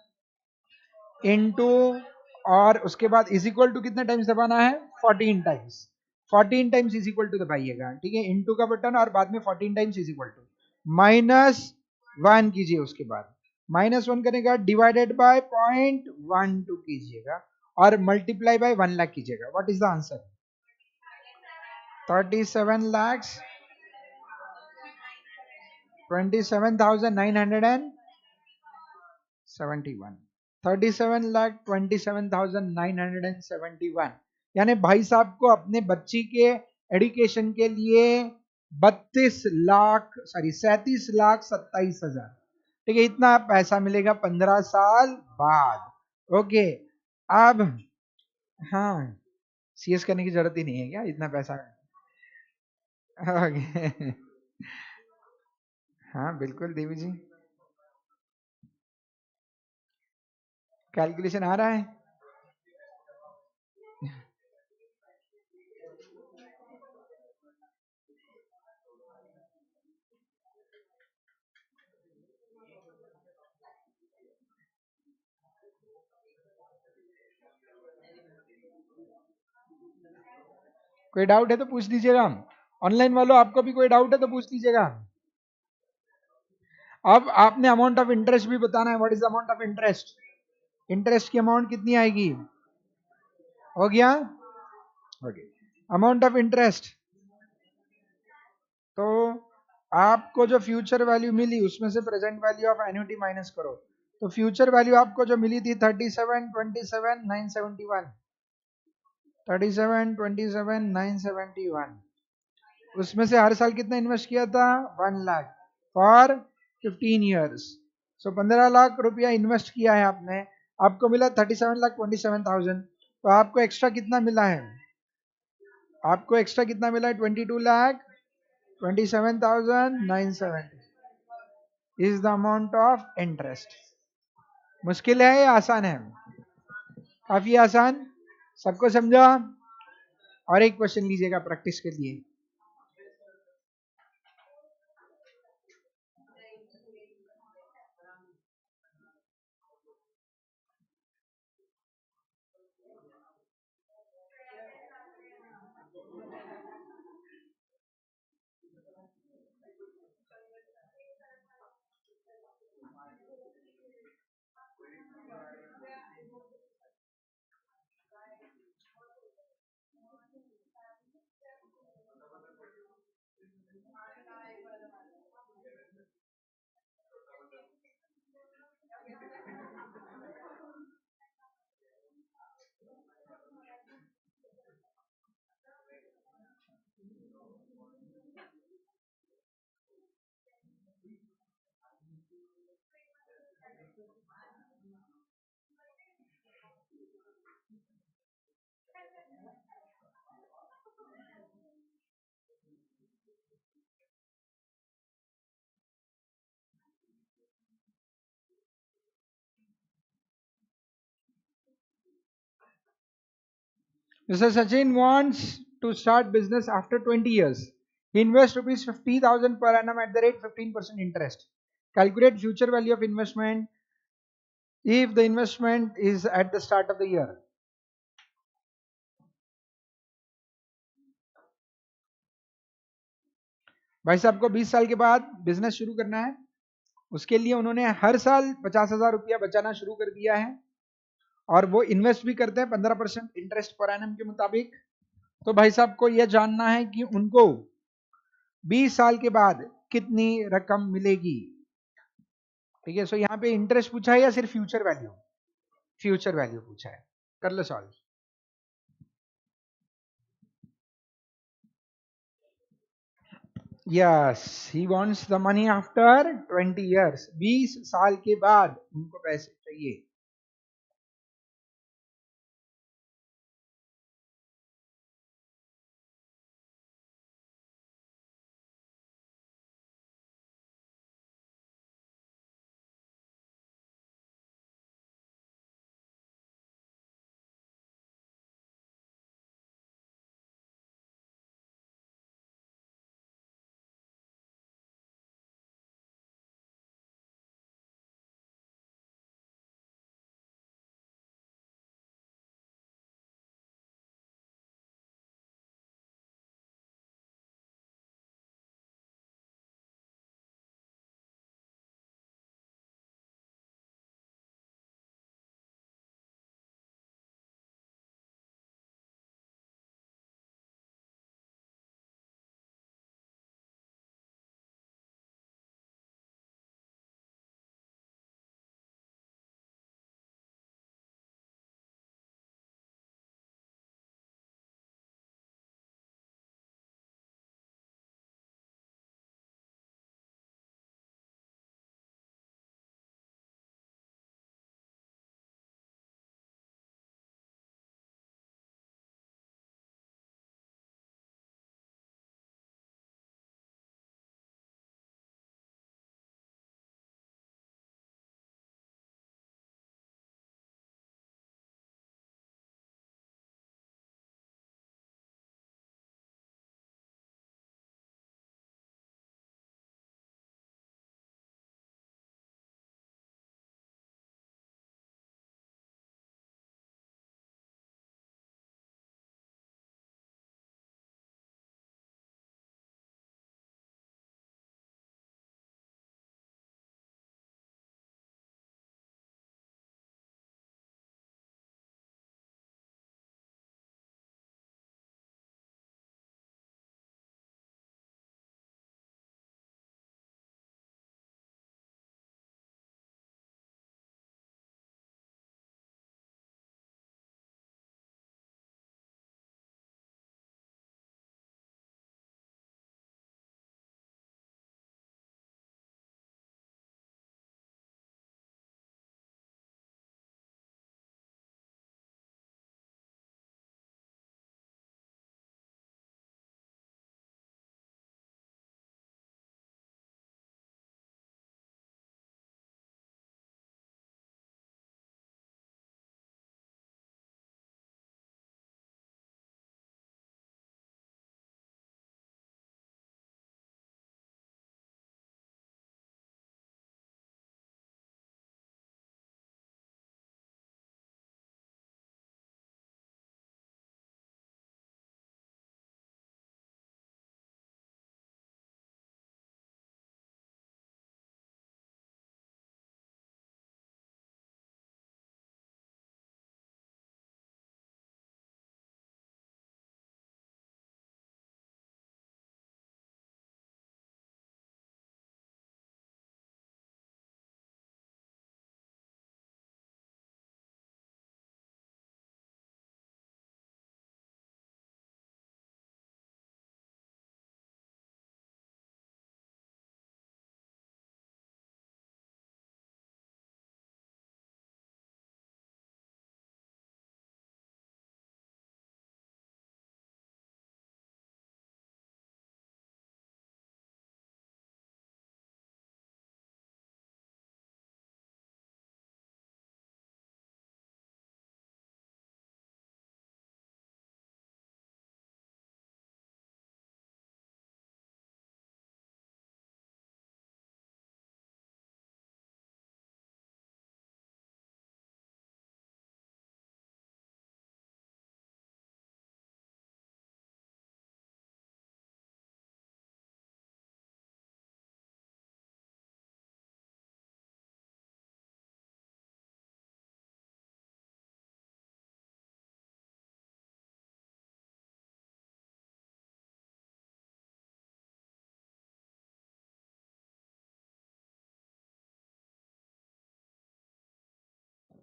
इनटू, और उसके बाद इज इक्वल टू कितने टाइम्स दबाना है? 14 times. 14 times is equal to दबाइएगा, ठीक है, इनटू का बटन और बाद में 14 times is equal to, minus 1 कीजिए, उसके बाद -1 करने का डिवाइडेड बाय 0.12 कीजिएगा और मल्टीप्लाई बाय 1 लाख कीजिएगा। What is the answer? 37,27,971। 37,27,971। यानी भाई साहब को अपने बच्ची के एडुकेशन के लिए 37,27,27,000, ठीक है, इतना पैसा मिलेगा 15 साल बाद। ओके, अब हाँ, सीएस करने की जरूरत ही नहीं है क्या, इतना पैसा? ओके, हाँ बिल्कुल देवी जी, कैलकुलेशन आ रहा है। कोई डाउट है तो पूछ लीजिएगा। ऑनलाइन वालों, आपको भी कोई डाउट है तो पूछ लीजिएगा। अब आपने अमाउंट ऑफ इंटरेस्ट भी बताना है। What is the amount of interest? Interest की अमाउंट कितनी आएगी? हो गया, ओके, अमाउंट ऑफ इंटरेस्ट। तो आपको जो फ्यूचर वैल्यू मिली उसमें से present value of annuity minus करो। तो फ्यूचर वैल्यू आपको जो मिली थी 37,27,971, 37,27,971, उसमें से हर साल कितना इन्वेस्ट किया था? 1 लाख फॉर 15 ईयर्स। सो 15 लाख रुपया इन्वेस्ट किया है आपने, आपको मिला 37,27,000। तो आपको एक्स्ट्रा कितना मिला है? आपको एक्स्ट्रा कितना मिला है? 22,27,970 is the amount of interest. मुश्किल है या आसान है? काफी आसान, सबको समझा? और एक क्वेश्चन लीजिएगा प्रैक्टिस के लिए। Mr. Sachin wants to start business after 20 years. He invests rupees 50,000 per annum at the rate 15% interest. Calculate future value of investment if the investment is at the start of the year. भाई साहब को 20 साल के बाद business शुरू करना है, उसके लिए उन्होंने हर साल 50,000 रुपया बचाना शुरू कर दिया है और वो इन्वेस्ट भी करते हैं 15% इंटरेस्ट पर एनम के मुताबिक। तो भाई साहब को यह जानना है कि उनको 20 साल के बाद कितनी रकम मिलेगी। ठीक है, सो यहाँ पे इंटरेस्ट पूछा है या सिर्फ फ्यूचर वैल्यू? फ्यूचर वैल्यू पूछा है। कर लो solve. Yes, he wants the money after 20 years. 20 साल के बाद उनको पैसे चाहिए।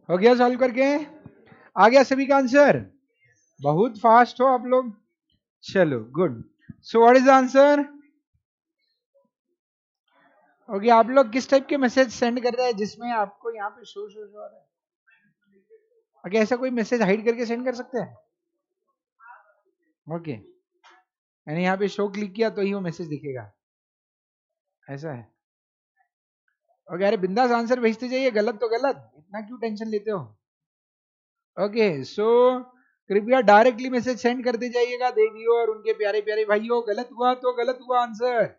हो गया सॉल्व करके? आ गया सभी का आंसर? बहुत फास्ट हो आप लोग। चलो good. So what is the answer? Okay, आप लोग किस टाइप के मैसेज सेंड कर रहे हैं जिसमें आपको यहाँ पे शो आ रहा है? ओके, ऐसा कोई मैसेज हाइड करके सेंड कर सकते हैं? ओके, यानी यहाँ पे शो क्लिक किया तो ही वो मैसेज दिखेगा, ऐसा है? ओके, अरे बिंदास आंसर भेजते जाइए, गलत तो गलत, इतना क्यों टेंशन लेते हो? ओके, सो कृपया डायरेक्टली मैसेज सेंड करते जाइएगा देवियों और उनके प्यारे प्यारे भाइयों। गलत हुआ तो गलत हुआ आंसर,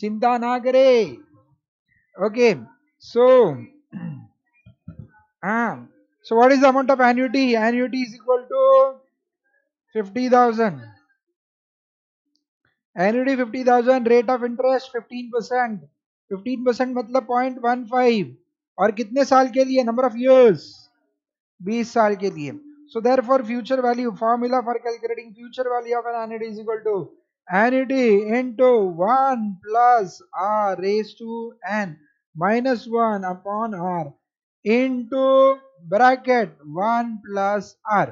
चिंता ना करे। ओके, सो हाँ, so what is the amount of annuity? Annuity is equal to 50,000. Annuity 50,000, rate of interest 15%. 15% मतलब 0.15, और कितने साल के लिए? नंबर ऑफ इयर्स 20 साल के लिए. So therefore future value, formula for calculating future value of an annuity is equal to annuity into 1 plus r raised to n minus 1 upon r into bracket 1 plus r.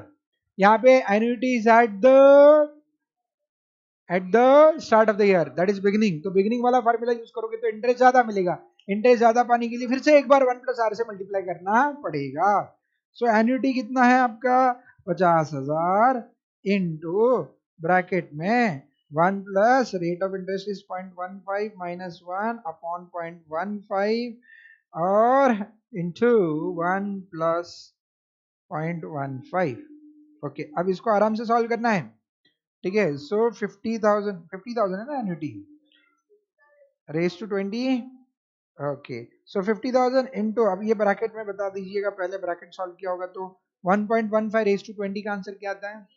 यहाँ पे annuity is at the start of the year, that is beginning. तो beginning वाला formula use करोगे तो interest ज्यादा मिलेगा. Interest ज्यादा पाने के लिए फिर से एक बार 1 प्लस आर से मल्टीप्लाई करना पड़ेगा. सो एन्युटी कितना है आपका? 50,000 इंटू ब्रैकेट में 1 plus rate of interest is 0.15 minus 1 upon 0.15 और इंटू 1 प्लस 0.15. ओके, अब इसको आराम से सॉल्व करना है. ठीक है, सो 50,000 है ना annuity, raise to 20. Okay, so 50,000 into, अब ये ब्रैकेट में बता दीजिएगा, पहले ब्रैकेट सॉल्व किया होगा तो 1.15 रेज टू 20 का आंसर क्या आता है?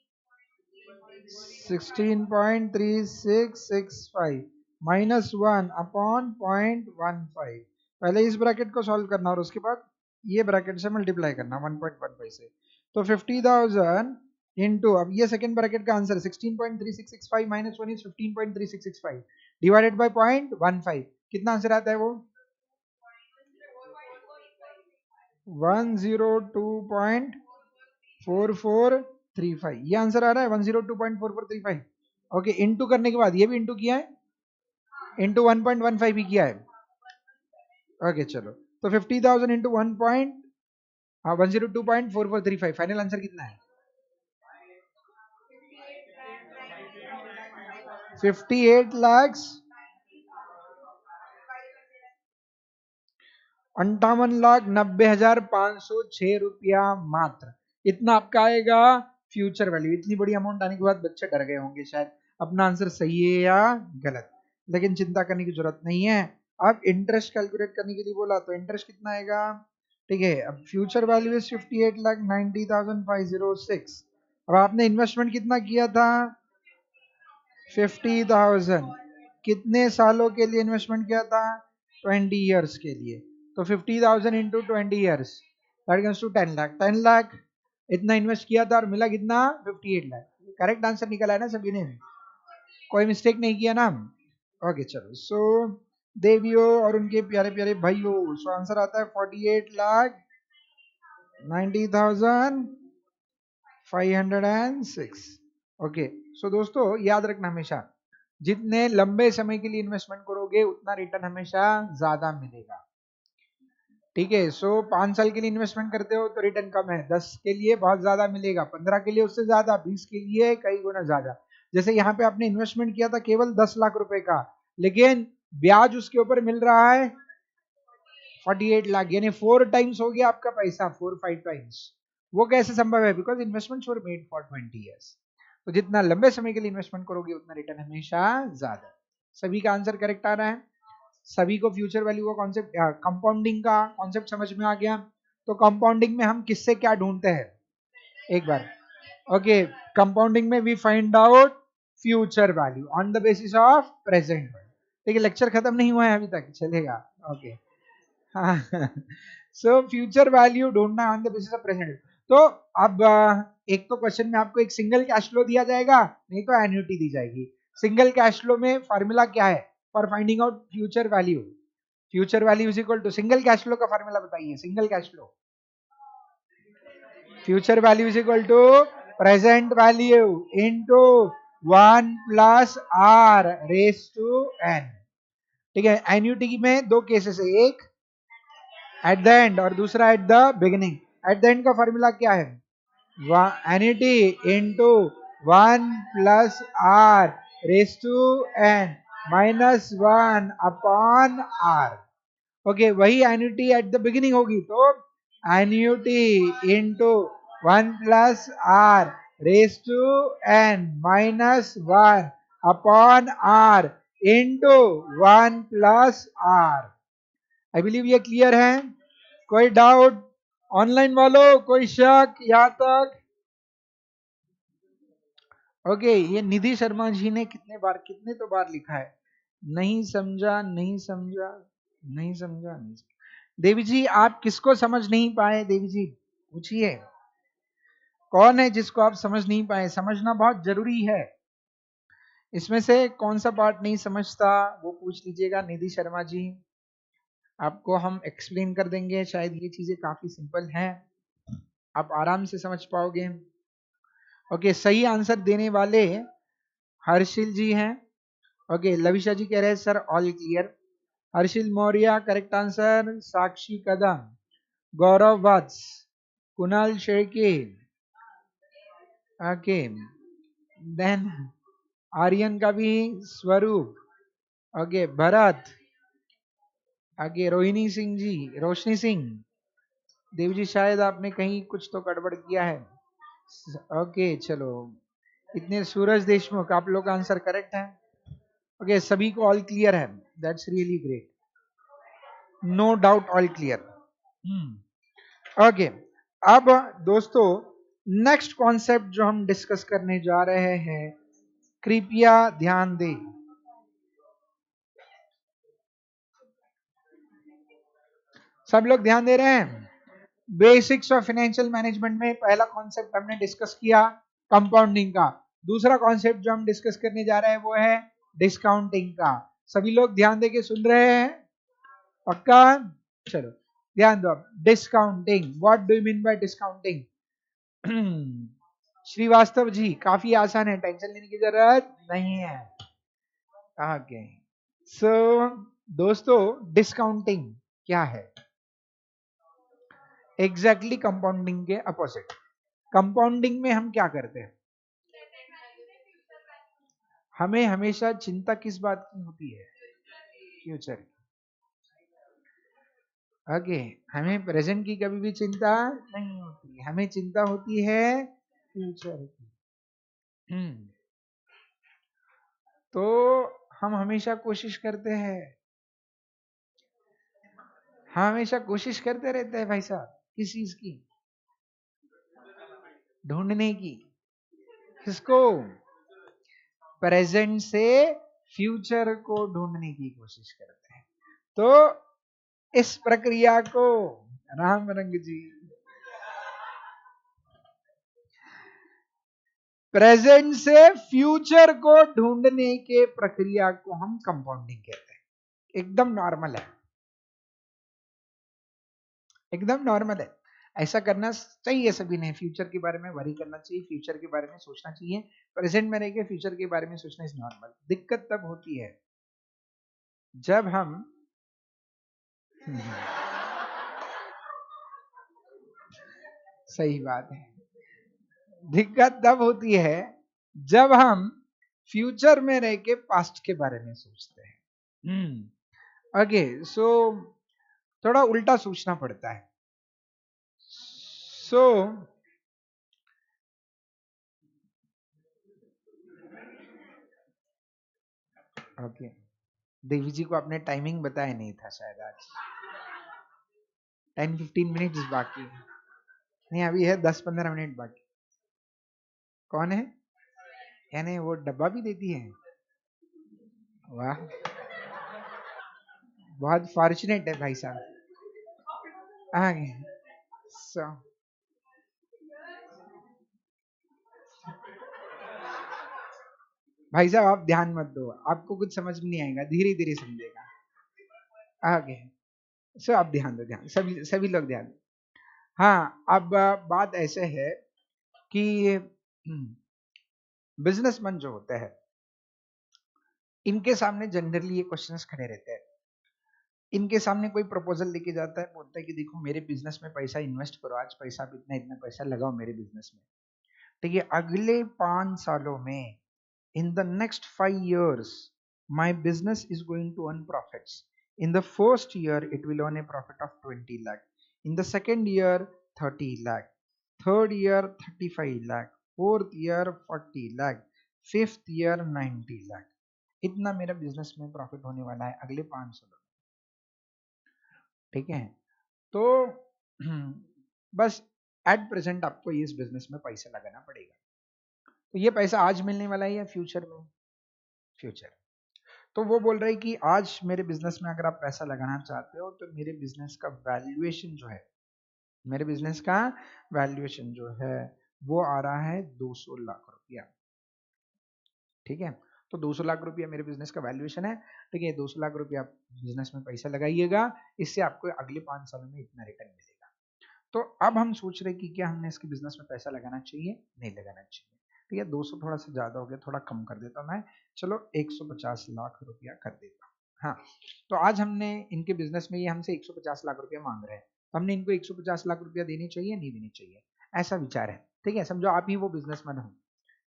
16.3665 माइनस 1 अपॉन 0.15. पहले इस ब्रैकेट को सॉल्व करना और उसके बाद ये ब्रैकेट से मल्टीप्लाई करना 1.15 से. तो 50,000 इंटू, अब ये सेकंड ब्रैकेट का answer 16.3665 minus 1 is 15.3665 divided by 0.15. कितना आंसर आता है वो? 102.4435. ये आंसर आ रहा है 102.4435. ओके, इंटू करने के बाद ये भी इंटू किया है, इंटू 1.15 भी किया है. ओके चलो, तो 50,000 इंटू 102.4435. फाइनल आंसर कितना है? 58,90,506 रुपया मात्र. इतना आपका आएगा फ्यूचर वैल्यू. इतनी बड़ी अमाउंट आने के बाद बच्चे डर गए होंगे शायद अपना आंसर सही है या गलत, लेकिन चिंता करने की जरूरत नहीं है. अब इंटरेस्ट कैलकुलेट करने के लिए बोला तो इंटरेस्ट कितना आएगा? ठीक है, अब फ्यूचर वैल्यू इज 58,90,506. अब आपने इन्वेस्टमेंट कितना किया था? 50,000. कितने सालों के लिए इन्वेस्टमेंट किया था? 20 इयर्स के लिए. तो 50,000 into 20 years, that comes to 10 lakh. 10 lakh इतना इन्वेस्ट किया था और मिला कितना? 58 लाख. करेक्ट आंसर निकला है ना सभी ने? कोई मिस्टेक नहीं किया ना? ओके चलो, सो देवियों और उनके प्यारे प्यारे भाइयों, सो आंसर आता है 48,90,506. ओके, सो दोस्तों याद रखना, हमेशा जितने लंबे समय के लिए इन्वेस्टमेंट करोगे उतना रिटर्न हमेशा ज्यादा मिलेगा. ठीक है, सो 5 साल के लिए इन्वेस्टमेंट करते हो तो रिटर्न कम है, 10 के लिए बहुत ज्यादा मिलेगा, 15 के लिए उससे ज्यादा, 20 के लिए कई गुना ज्यादा. जैसे यहाँ पे आपने इन्वेस्टमेंट किया था केवल 10 लाख रुपए का, लेकिन ब्याज उसके ऊपर मिल रहा है 48 लाख, यानी 4 टाइम्स हो गया आपका पैसा, 4-5 टाइम्स. वो कैसे संभव है? Because investments were made for 20 years. तो जितना लंबे समय के लिए इन्वेस्टमेंट करोगे उतना रिटर्न हमेशा ज्यादा. सभी का आंसर करेक्ट आ रहा है. सभी को फ्यूचर वैल्यू का कॉन्सेप्ट, कंपाउंडिंग का कॉन्सेप्ट समझ में आ गया. तो कंपाउंडिंग में हम किससे क्या ढूंढते हैं एक बार? ओके, कंपाउंडिंग में we find out future value on the basis of present. ठीक है, लेक्चर खत्म नहीं हुआ है अभी तक, चलेगा. ओके, सो फ्यूचर वैल्यू ढूंढना on the basis of present. तो अब एक तो क्वेश्चन में आपको एक सिंगल कैश फ्लो दिया जाएगा, नहीं तो एन्युटी दी जाएगी. सिंगल कैश फ्लो में फार्मूला क्या है for finding out future value? Future value is equal to, single cash flow का फार्मूला बताइए. Single cash flow future value is equal to present value into 1 plus r raise to n. ठीक है, annuity में दो cases है, एक eight the end और दूसरा at the beginning. At the end का फॉर्मूला क्या है? Annuity into 1 plus r raise to n minus 1 upon r. Okay, वही एन्युटी एट द बिगिनिंग होगी तो annuity into 1 plus r raise to n minus 1 upon r into 1 plus r. I believe ये clear है। कोई doubt online वालों, कोई शक यहां तक? ओके, ये निधि शर्मा जी ने कितने तो बार लिखा है, नहीं समझा नहीं समझा नहीं समझा नहीं समझा। देवी जी आप किसको समझ नहीं पाए? देवी जी पूछिए, कौन है जिसको आप समझ नहीं पाए? समझना बहुत जरूरी है। इसमें से कौन सा पार्ट नहीं समझता वो पूछ लीजिएगा। निधि शर्मा जी आपको हम एक्सप्लेन कर देंगे, शायद ये चीजें काफी सिंपल हैं, आप आराम से समझ पाओगे। ओके, सही आंसर देने वाले हर्षिल जी हैं। ओके, लविशा जी कह रहे हैं sir all clear. Harshil Maurya correct answer. Sakshi Kadam, Gaurav Vats, Kunal Shedke, okay, then Aryan का भी स्वरूप, ओके, भरत, आगे रोहिणी सिंह जी, रोशनी सिंह, देव जी शायद आपने कहीं कुछ तो गड़बड़ किया है। ओके चलो, इतने सूरज देशमुख, आप लोग का आंसर करेक्ट है। ओके, सभी को ऑल क्लियर है, that's really great, no doubt all clear. Okay, अब दोस्तों नेक्स्ट कॉन्सेप्ट जो हम डिस्कस करने जा रहे हैं, कृपया ध्यान दें। सब लोग ध्यान दे रहे हैं? बेसिक्स ऑफ फाइनेंशियल मैनेजमेंट में पहला कॉन्सेप्ट हमने डिस्कस किया कंपाउंडिंग का। दूसरा कॉन्सेप्ट जो हम डिस्कस करने जा रहे हैं वो है डिस्काउंटिंग का। सभी लोग ध्यान देके सुन रहे हैं? पक्का? चलो ध्यान दो। Discounting, what do you mean by discounting? Shrivastava ji काफी आसान है, टेंशन लेने की जरूरत नहीं है। ओके, सो दोस्तों डिस्काउंटिंग क्या है? एग्जैक्टली कंपाउंडिंग के अपोजिट। कंपाउंडिंग में हम क्या करते हैं? हमें हमेशा चिंता किस बात की होती है? फ्यूचर की। ओके, हमें प्रेजेंट की कभी भी चिंता नहीं होती, हमें चिंता होती है फ्यूचर की। तो हम हमेशा कोशिश करते हैं, हम हमेशा कोशिश करते रहते हैं भाई साहब, किस चीज की? ढूंढने की। किसको? प्रेजेंट से फ्यूचर को ढूंढने की कोशिश करते हैं। तो इस प्रक्रिया को, राम रंग जी, प्रेजेंट से फ्यूचर को ढूंढने के प्रक्रिया को हम कंपाउंडिंग कहते हैं। एकदम नॉर्मल है, एकदम नॉर्मल है, ऐसा करना चाहिए सभी ने। फ्यूचर के बारे में वरी करना चाहिए, फ्यूचर के बारे में सोचना चाहिए। प्रेजेंट में रह के फ्यूचर के बारे में सोचना इज नॉर्मल। दिक्कत तब होती है जब हम सही बात है, दिक्कत तब होती है जब हम फ्यूचर में रह के पास्ट के बारे में सोचते हैं। ओके, सो थोड़ा उल्टा सोचना पड़ता है। सो ओके, देवी जी को आपने टाइमिंग बताया नहीं था शायद, आज 10-15 मिनट बाकी है। नहीं, अभी है 10-15 मिनट बाकी। कौन है? यानी वो डब्बा भी देती है? वाह, बहुत फॉर्चुनेट है भाई साहब। आगे सो भाई साहब आप ध्यान मत दो, आपको कुछ समझ में नहीं आएगा, धीरे धीरे समझेगा। आगे सो आप ध्यान दो, ध्यान, सभी लोग ध्यान दो। हाँ, अब बात ऐसे है कि बिजनेसमैन जो होते हैं इनके सामने जनरली ये क्वेश्चंस खड़े रहते हैं। इनके सामने कोई प्रपोजल लेके जाता है, बोलता है कि देखो मेरे बिजनेस में पैसा इन्वेस्ट करो, आज पैसा इतना इतना पैसा लगाओ मेरे बिजनेस में। ठीक है, अगले 5 सालों में, in the next 5 years, my business is going to earn profits. In the first year, it will earn a profit of 20 lakh. In the second year, 30 lakh. Third year, 35 lakh. Fourth year, 40 lakh. Fifth year, 90 lakh. इतना मेरा business में profit होने वाला है अगले 5 सालों में। ठीक है, तो बस एट प्रेजेंट आपको इस बिजनेस में पैसा लगाना पड़ेगा। तो ये पैसा आज मिलने वाला है या फ्यूचर में? फ्यूचर। तो वो बोल रहे हैं कि आज मेरे बिजनेस में अगर आप पैसा लगाना चाहते हो तो मेरे बिजनेस का वैल्यूएशन जो है, मेरे बिजनेस का वैल्यूएशन जो है वो आ रहा है 200 लाख रुपया। ठीक है, तो 200 लाख रुपया मेरे बिजनेस का वैल्यूएशन है। ठीक है, 200 लाख रुपया आप बिजनेस में पैसा लगाइएगा, इससे आपको अगले 5 सालों में इतना रिटर्न मिलेगा। तो अब हम सोच रहे हैं कि क्या हमने इसके बिजनेस में पैसा लगाना चाहिए, नहीं लगाना चाहिए। ठीक है, 200 थोड़ा सा ज्यादा हो गया, थोड़ा कम कर देता मैं, चलो 150 लाख रुपया कर देता। हाँ, तो आज हमने इनके बिजनेस में, ये हमसे 150 लाख रुपया मांग रहे हैं, तो हमने इनको 150 लाख रुपया देने चाहिए, नहीं देने चाहिए, ऐसा विचार है। ठीक है, समझो आप ही वो बिजनेसमैन हो।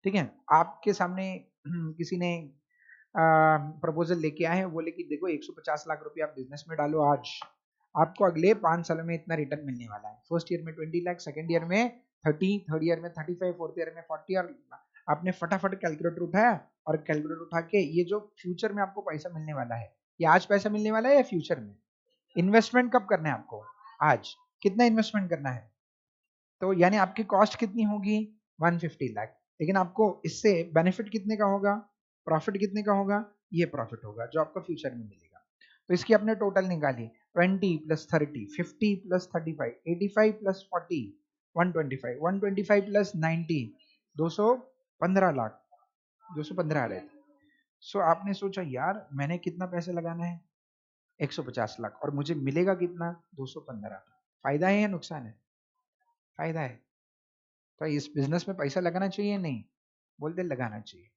ठीक है, आपके सामने किसी ने प्रपोजल लेके आए हैं, बोले कि देखो 150 लाख रुपया आप बिजनेस में डालो, आज आपको अगले 5 सालों में इतना रिटर्न मिलने वाला है। फर्स्ट ईयर में 20 लाख, सेकंड ईयर में 30, थर्ड ईयर में 35, फोर्थ ईयर में 40। और आपने फटाफट कैलकुलेटर उठाया और कैलकुलेटर उठा के ये जो फ्यूचर में आपको पैसा मिलने वाला है, ये आज पैसा मिलने वाला है या फ्यूचर में? इन्वेस्टमेंट कब करना है आपको? आज। कितना इन्वेस्टमेंट करना है? तो यानी आपकी कॉस्ट कितनी होगी? 150 लाख। लेकिन आपको इससे बेनिफिट कितने का होगा, प्रॉफिट कितने का होगा? ये प्रॉफिट होगा जो आपको फ्यूचर में मिलेगा। तो इसकी आपने टोटल निकाली, 20 plus 30, 50 plus 35, 85 plus 40, 125, 125 plus 90, 215 lakh, 215 आ रहे थे। सो आपने सोचा यार मैंने कितना पैसे लगाना है? 150 लाख, और मुझे मिलेगा कितना? 215। फायदा है या नुकसान है? फायदा है। तो इस बिजनेस में पैसा लगाना चाहिए, नहीं? बोलते लगाना चाहिए।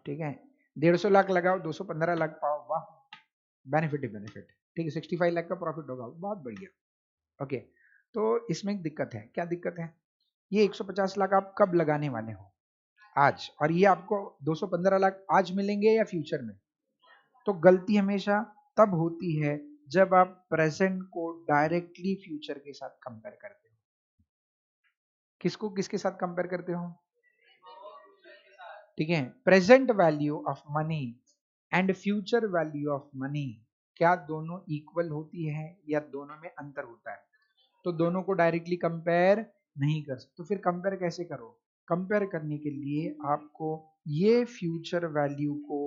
ठीक है, 150 लाख लगाओ, 215 लाख पाओ, वाह, बेनिफिट ही बेनिफिट। ठीक है, 65 लाख का प्रॉफिट होगा, बहुत बढ़िया। ओके, तो इसमें एक दिक्कत है। क्या दिक्कत है? ये 150 लाख आप कब लगाने वाले हो? आज। और ये आपको 215 लाख आज मिलेंगे या फ्यूचर में? तो गलती हमेशा तब होती है जब आप प्रेजेंट को डायरेक्टली फ्यूचर के साथ कंपेयर करते हो। किसको किसके साथ कंपेयर करते हो? ठीक है, present value of money and future value of money, क्या दोनों इक्वल होती है या दोनों में अंतर होता है? तो दोनों को डायरेक्टली कंपेयर नहीं कर सकते। तो फिर कंपेयर कैसे करो? कंपेयर करने के लिए आपको ये फ्यूचर वैल्यू को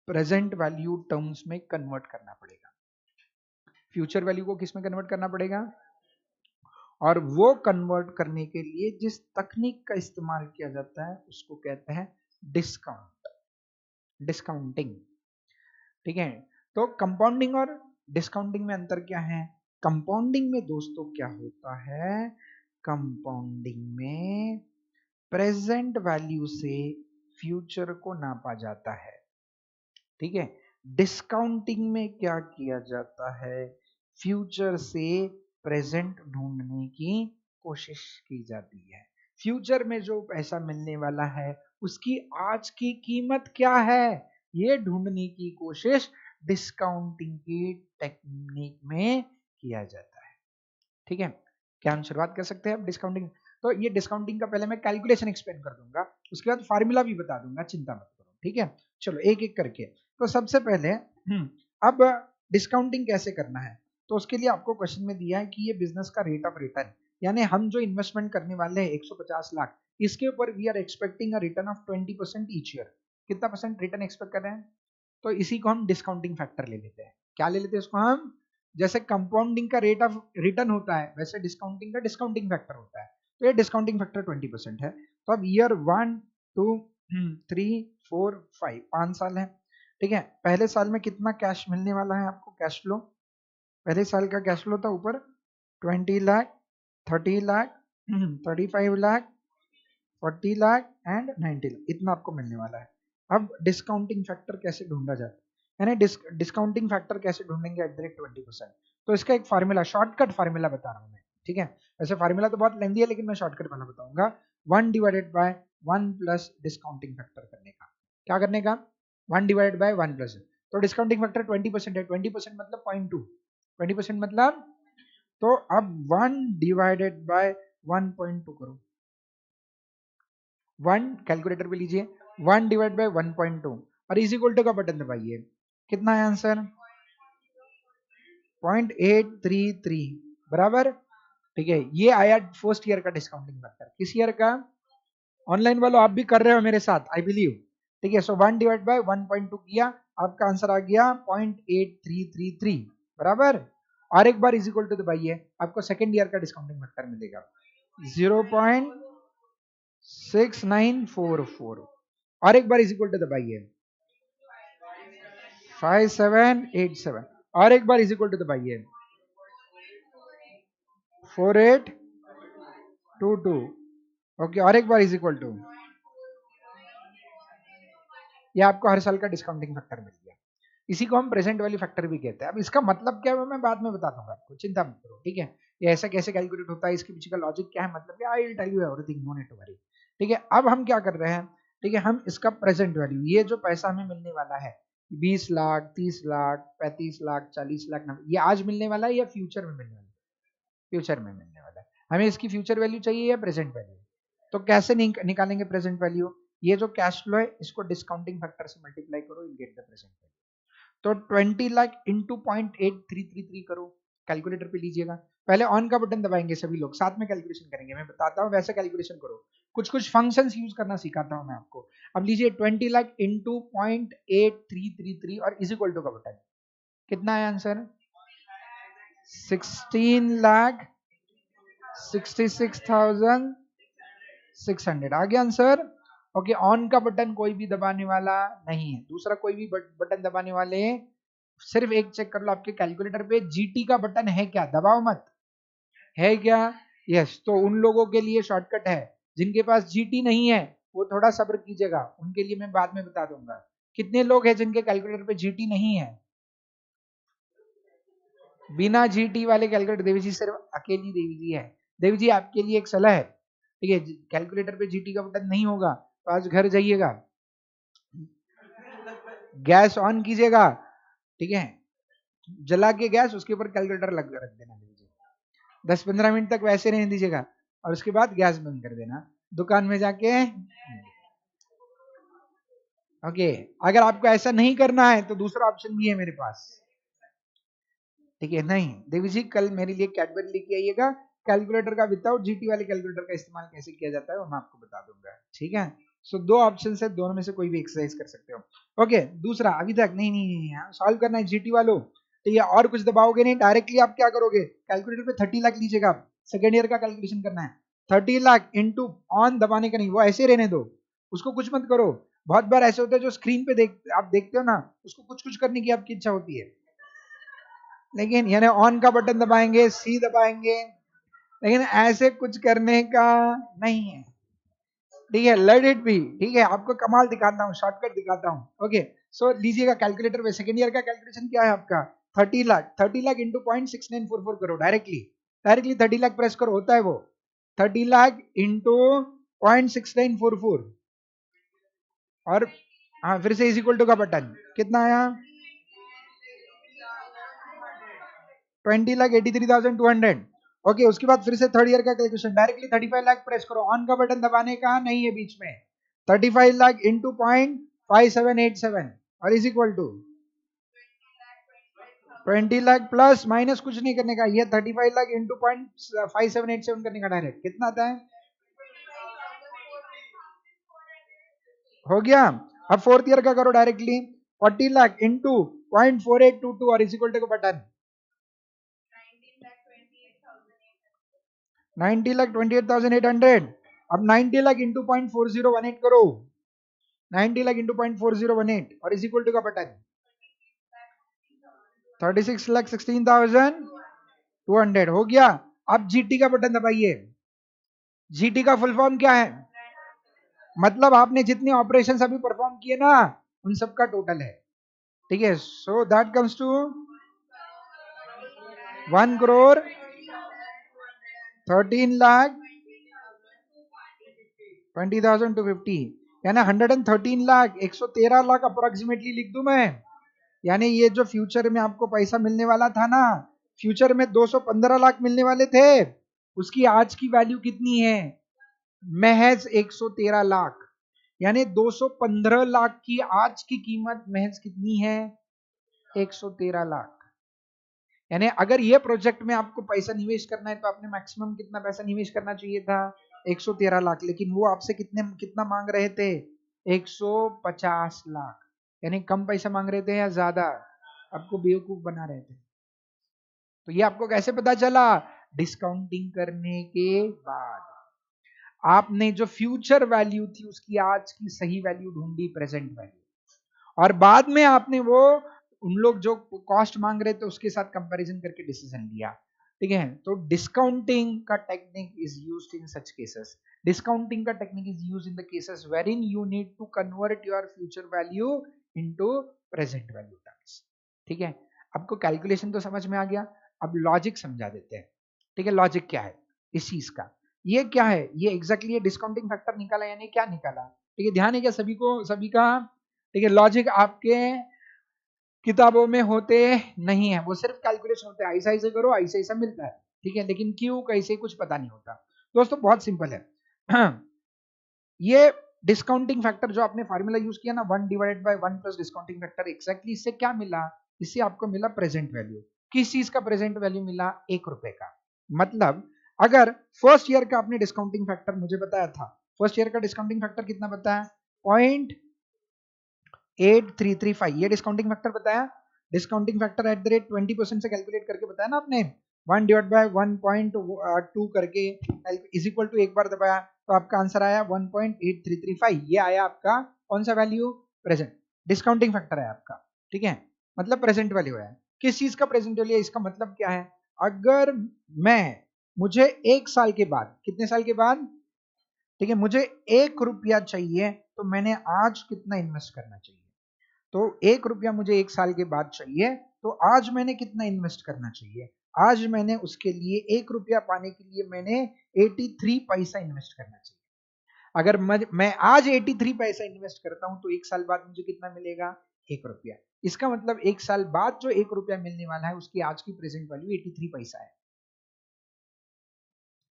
प्रेजेंट वैल्यू टर्म्स में कन्वर्ट करना पड़ेगा। फ्यूचर वैल्यू को किस में कन्वर्ट करना पड़ेगा? और वो कन्वर्ट करने के लिए जिस तकनीक का इस्तेमाल किया जाता है उसको कहते हैं डिस्काउंट, डिस्काउंटिंग। ठीक है, तो कंपाउंडिंग और डिस्काउंटिंग में अंतर क्या है? कंपाउंडिंग में दोस्तों क्या होता है? कंपाउंडिंग में प्रेजेंट वैल्यू से फ्यूचर को नापा जाता है। ठीक है, डिस्काउंटिंग में क्या किया जाता है? फ्यूचर से प्रेजेंट ढूंढने की कोशिश की जाती है। फ्यूचर में जो पैसा मिलने वाला है उसकी आज की कीमत क्या है, ये ढूंढने की कोशिश डिस्काउंटिंग की टेक्निक में किया जाता है। ठीक है, क्या हम शुरुआत कर सकते हैं अब डिस्काउंटिंग? तो ये डिस्काउंटिंग का पहले मैं कैलकुलेशन एक्सप्लेन कर दूंगा, उसके बाद फार्मूला भी बता दूंगा, चिंता मत करो। ठीक है, चलो एक एक करके। तो सबसे पहले अब डिस्काउंटिंग कैसे करना है? तो उसके लिए आपको क्वेश्चन में दिया है कि ये बिजनेस का रेट ऑफ रिटर्न, यानी हम जो इन्वेस्टमेंट करने वाले हैं 150 लाख, इसके ऊपर we are expecting a return of 20% each year. कितना परसेंट रिटर्न एक्सपेक्ट कर रहे हैं? तो इसी को हम डिस्काउंटिंग फैक्टर ले लेते हैं। क्या ले लेते हैं इसको हम? जैसे कंपाउंडिंग का रेट ऑफ रिटर्न होता है वैसे डिस्काउंटिंग का डिस्काउंटिंग फैक्टर होता है। तो ये डिस्काउंटिंग फैक्टर 20% है। तो अब ईयर 1, 2, 3, 4, 5, 5 साल है। ठीक है, पहले साल में कितना कैश मिलने वाला है आपको? कैश फ्लो, पहले साल का कैश फ्लो था ऊपर 20 लाख, 30 लाख, 35 लाख, 40 लाख एंड 90 लाख, इतना आपको मिलने वाला है। अब डिस्काउंटिंग फैक्टर कैसे ढूंढा जाता है, यानी डिस्काउंटिंग फैक्टर कैसे ढूंढेंगे एट द रेट 20%। तो इसका एक फार्मूला, शॉर्टकट फार्मूला बता रहा हूं मैं, ठीक है। वैसे फार्मूला तो बहुत लेंदी है, लेकिन मैं शॉर्टकट वाला बताऊंगा। 1 divided bye 1 plus discounting factor करने का, क्या करने का, 1 डिवाइडेड बाय 1 प्लस। तो डिस्काउंटिंग फैक्टर 20% है, 20% मतलब 0.2, 20% मतलब, तो अब 1 डिवाइडेड बाय 1.2 करो, 1 कैलकुलेटर पे लीजिए, 1 डिवाइड बाय 1.2 और इज इक्वल टू का बटन दबाइए, कितना है आंसर, 0.833 बराबर, ठीक है। ये आया फर्स्ट ईयर का डिस्काउंटिंग फैक्टर। किस ईयर का, ऑनलाइन वालों आप भी कर रहे हो मेरे साथ, आई बिलीव, ठीक है। सो 1 डिवाइड बाय 1.2 किया, आपका आंसर आ गया 0.8333 बराबर। और एक बार इज इक्वल टू दबाइए, आपको सेकेंड ईयर का डिस्काउंटिंग फैक्टर मिलेगा 0.6944 और एक बार इज इक्वल टू दबाइए 5787 और एक बार इज इक्वल टू दबाइए 4822, ओके। और एक बार इज इक्वल टू, ये आपको हर साल का डिस्काउंटिंग फैक्टर मिल गया। इसी को हम प्रेजेंट वैल्यू फैक्टर भी कहते हैं। अब इसका मतलब क्या है मैं बाद में बता दूंगा आपको, चिंता मत करो, ठीक है। ये ऐसा कैसे कैलकुलेट होता है, इसके पीछे का लॉजिक क्या है, मतलब क्या, I will tell you everything, no need to worry, ठीक है। अब हम क्या कर रहे हैं, ठीक है, हम इसका प्रेजेंट वैल्यू, ये जो पैसा हमें मिलने वाला है 20 लाख, 30 लाख, 35 लाख, 40 लाख, ये आज मिलने वाला है या फ्यूचर में मिलने वाला है, फ्यूचर में मिलने वाला है। हमें इसकी फ्यूचर वैल्यू चाहिए या प्रेजेंट वैल्यू, तो कैसे निकालेंगे प्रेजेंट वैल्यू, ये जो कैश फ्लो है इसको डिस्काउंटिंग फैक्टर से मल्टीप्लाई करो, you get the present value. तो 20 लाख इंटू 0.8333 करो, कैलकुलेटर पे लीजिएगा, पहले ऑन का बटन दबाएंगे सभी लोग, साथ में कैलकुलेशन करेंगे, मैं बताता हूँ वैसे कैलकुलेशन करो, कुछ कुछ फंक्शंस यूज करना सिखाता हूँ मैं आपको। अब लीजिए 20 लाख इंटू 0.8333 और इज इक्वल टू का बटन, कितना है आंसर, 16,66,600 आ गया आंसर, ओके। ऑन का बटन कोई भी दबाने वाला नहीं है, दूसरा कोई भी बटन दबाने वाले, सिर्फ एक चेक कर लो आपके कैलकुलेटर पे जीटी का बटन है क्या, दबाओ मत, है क्या, यस। तो उन लोगों के लिए शॉर्टकट है, जिनके पास जीटी नहीं है वो थोड़ा सब्र कीजिएगा, उनके लिए मैं बाद में बता दूंगा। कितने लोग हैं जिनके कैलकुलेटर पे जीटी नहीं है, बिना जीटी वाले कैलकुलेटर, देवी जी सिर्फ अकेली देवी जी है। देवी जी आपके लिए एक सलाह है, ठीक है, कैलकुलेटर पे जीटी का बटन नहीं होगा तो आज घर जाइएगा, गैस ऑन कीजिएगा, ठीक है, जला के गैस, उसके ऊपर कैलकुलेटर लग रख देना, 10-15 मिनट तक वैसे रहने दीजिएगा और उसके बाद गैस बंद कर देना, दुकान में जाके, ओके। अगर आपको ऐसा नहीं करना है तो दूसरा ऑप्शन भी है मेरे पास, ठीक है। नहीं देवी जी, कल मेरे लिए कैडबरी लेके आइएगा, कैलकुलेटर का विदाउट जीटी वाले कैलकुलेटर का इस्तेमाल कैसे किया जाता है वो मैं आपको बता दूंगा, ठीक है। सो दो ऑप्शन है, दोनों में से कोई भी एक्सरसाइज कर सकते हो, ओके। दूसरा अभी तक नहीं नहीं नहीं सॉल्व करना है जीटी वालों, ठीक है। और कुछ दबाओगे नहीं, डायरेक्टली आप क्या करोगे, कैलकुलेटर पे 30 लाख लीजिएगा, सेकेंड ईयर का कैलकुलेशन करना है, 30 लाख इंटू ऑन दबाने का नहीं, वो ऐसे रहने दो, उसको कुछ मत करो। बहुत बार ऐसे होता है जो स्क्रीन पे आप देखते हो ना, उसको कुछ कुछ करने की आपकी इच्छा होती है, लेकिन यानी ऑन का बटन दबाएंगे, सी दबाएंगे, लेकिन ऐसे कुछ करने का नहीं है, ठीक है। लेट इट बी, ठीक है। आपको कमाल दिखाता हूँ, शॉर्टकट दिखाता हूँ, ओके। सो लीजिएगा कैलकुलेटर पे, सेकेंड ईयर का कैलकुलेशन क्या है आपका, 30 लाख, 30 लाख इंटू 0.6944 करो, डायरेक्टली डायरेक्टली 30 लाख प्रेस करो, होता है वो 30 लाख इंटू 0.6944 और हाँ फिर से इज इक्वल टू का बटन, कितना आया, 20,83,200, ओके। उसके बाद फिर से थर्ड ईयर का कैलकुलेशन, डायरेक्टली 35 लाख प्रेस करो, ऑन का बटन दबाने का नहीं है बीच में, 35 लाख इंटू 0.5787 और is equal to 20 lakh plus minus कुछ नहीं करने का, ये 35 लाख इंटू 0.5787 करने का, डायरेक्ट कितना आता है, हो गया। अब फोर्थ ईयर का करो डायरेक्टली, 40 लाख इंटू 0.4822 और इज इक्वल टू का बटन 90,28,800। अब 90 लाख इंटू 0.4018 करो, 90 लाख इंटू 0.4018 और इज इक्वल टू का बटन 36,16,200 हो गया। अब जीटी का बटन दबाइए। जीटी का फुल फॉर्म क्या है? मतलब आपने जितने ऑपरेशंस अभी परफॉर्म किए ना उन सबका टोटल है, ठीक है। सो दैट कम्स टू 1,13,20,250, यानी 113,00,000, 113 लाख अप्रोक्सीमेटली लिख दूं मैं। यानी ये जो फ्यूचर में आपको पैसा मिलने वाला था ना, फ्यूचर में 215 लाख मिलने वाले थे, उसकी आज की वैल्यू कितनी है? महज 113 लाख। यानी 215 लाख की आज की कीमत महज कितनी है? 113 लाख। यानी अगर ये प्रोजेक्ट में आपको पैसा निवेश करना है तो आपने मैक्सिमम कितना पैसा निवेश करना चाहिए था? 113 लाख। लेकिन वो आपसे कितना मांग रहे थे? 150 लाख। यानी कम पैसा मांग रहे थे या ज्यादा? आपको बेवकूफ बना रहे थे। तो ये आपको कैसे पता चला? डिस्काउंटिंग करने के बाद आपने जो फ्यूचर वैल्यू थी उसकी आज की सही वैल्यू ढूंढी, प्रेजेंट वैल्यू, और बाद में आपने वो उन लोग जो कॉस्ट मांग रहे थे उसके साथ कंपैरिजन करके डिसीजन लिया, ठीक है। तो डिस्काउंटिंग का technique is used in such cases. Discounting का technique is used in the cases wherein you need to convert your future value into present value terms, ठीक है। आपको कैलकुलेशन तो समझ में आ गया, अब लॉजिक समझा देते हैं, ठीक है। लॉजिक क्या है इस चीज का? ये क्या है? ये एग्जैक्टली डिस्काउंटिंग फैक्टर निकाला, यानी क्या निकाला, ठीक है। ध्यान है क्या सभी को, सभी का? ठीक है। लॉजिक आपके किताबों में होते नहीं है, वो सिर्फ कैलकुलेशन होते हैं, ऐसा ऐसा करो ऐसा ऐसा मिलता है, ठीक है। लेकिन क्यों कैसे कुछ पता नहीं होता। दोस्तों बहुत सिंपल है। ये डिस्काउंटिंग फैक्टर जो आपने फार्मूला यूज किया ना, 1/1 प्लस डिस्काउंटिंग फैक्टर, एग्जैक्टली इससे क्या मिला? इससे आपको मिला प्रेजेंट वैल्यू। किस चीज का प्रेजेंट वैल्यू मिला? 1 रुपए का। मतलब अगर फर्स्ट ईयर का आपने डिस्काउंटिंग फैक्टर मुझे बताया था, फर्स्ट ईयर का डिस्काउंटिंग फैक्टर कितना बताया? 0.8335, ये डिस्काउंटिंग फैक्टर बताया। Discounting factor at the rate 20% से कैलकुलेट करके बताया ना आपने, 1/1.2 करके इज इक्वल टू एक बार दबाया तो आपका आंसर आया 1.8335। ये आया आपका कौन सा वैल्यू? प्रेजेंट। डिस्काउंटिंग फैक्टर है आपका, ठीक है। मतलब प्रेजेंट वैल्यू है। किस चीज का प्रेजेंट वैल्यू है? इसका मतलब क्या है? अगर मुझे 1 साल के बाद, कितने साल के बाद, ठीक है, मुझे 1 रुपया चाहिए तो मैंने आज कितना इन्वेस्ट करना चाहिए? तो 1 रुपया मुझे 1 साल के बाद चाहिए तो आज मैंने कितना इन्वेस्ट करना चाहिए? आज मैंने उसके लिए 1 रुपया पाने के लिए मैंने 83 पैसा इन्वेस्ट करना चाहिए। अगर मैं आज 83 पैसा इन्वेस्ट करता हूं तो 1 साल बाद मुझे कितना मिलेगा? 1 रुपया। इसका मतलब 1 साल बाद जो 1 रुपया मिलने वाला है उसकी आज की प्रेजेंट वैल्यू 83 पैसा है,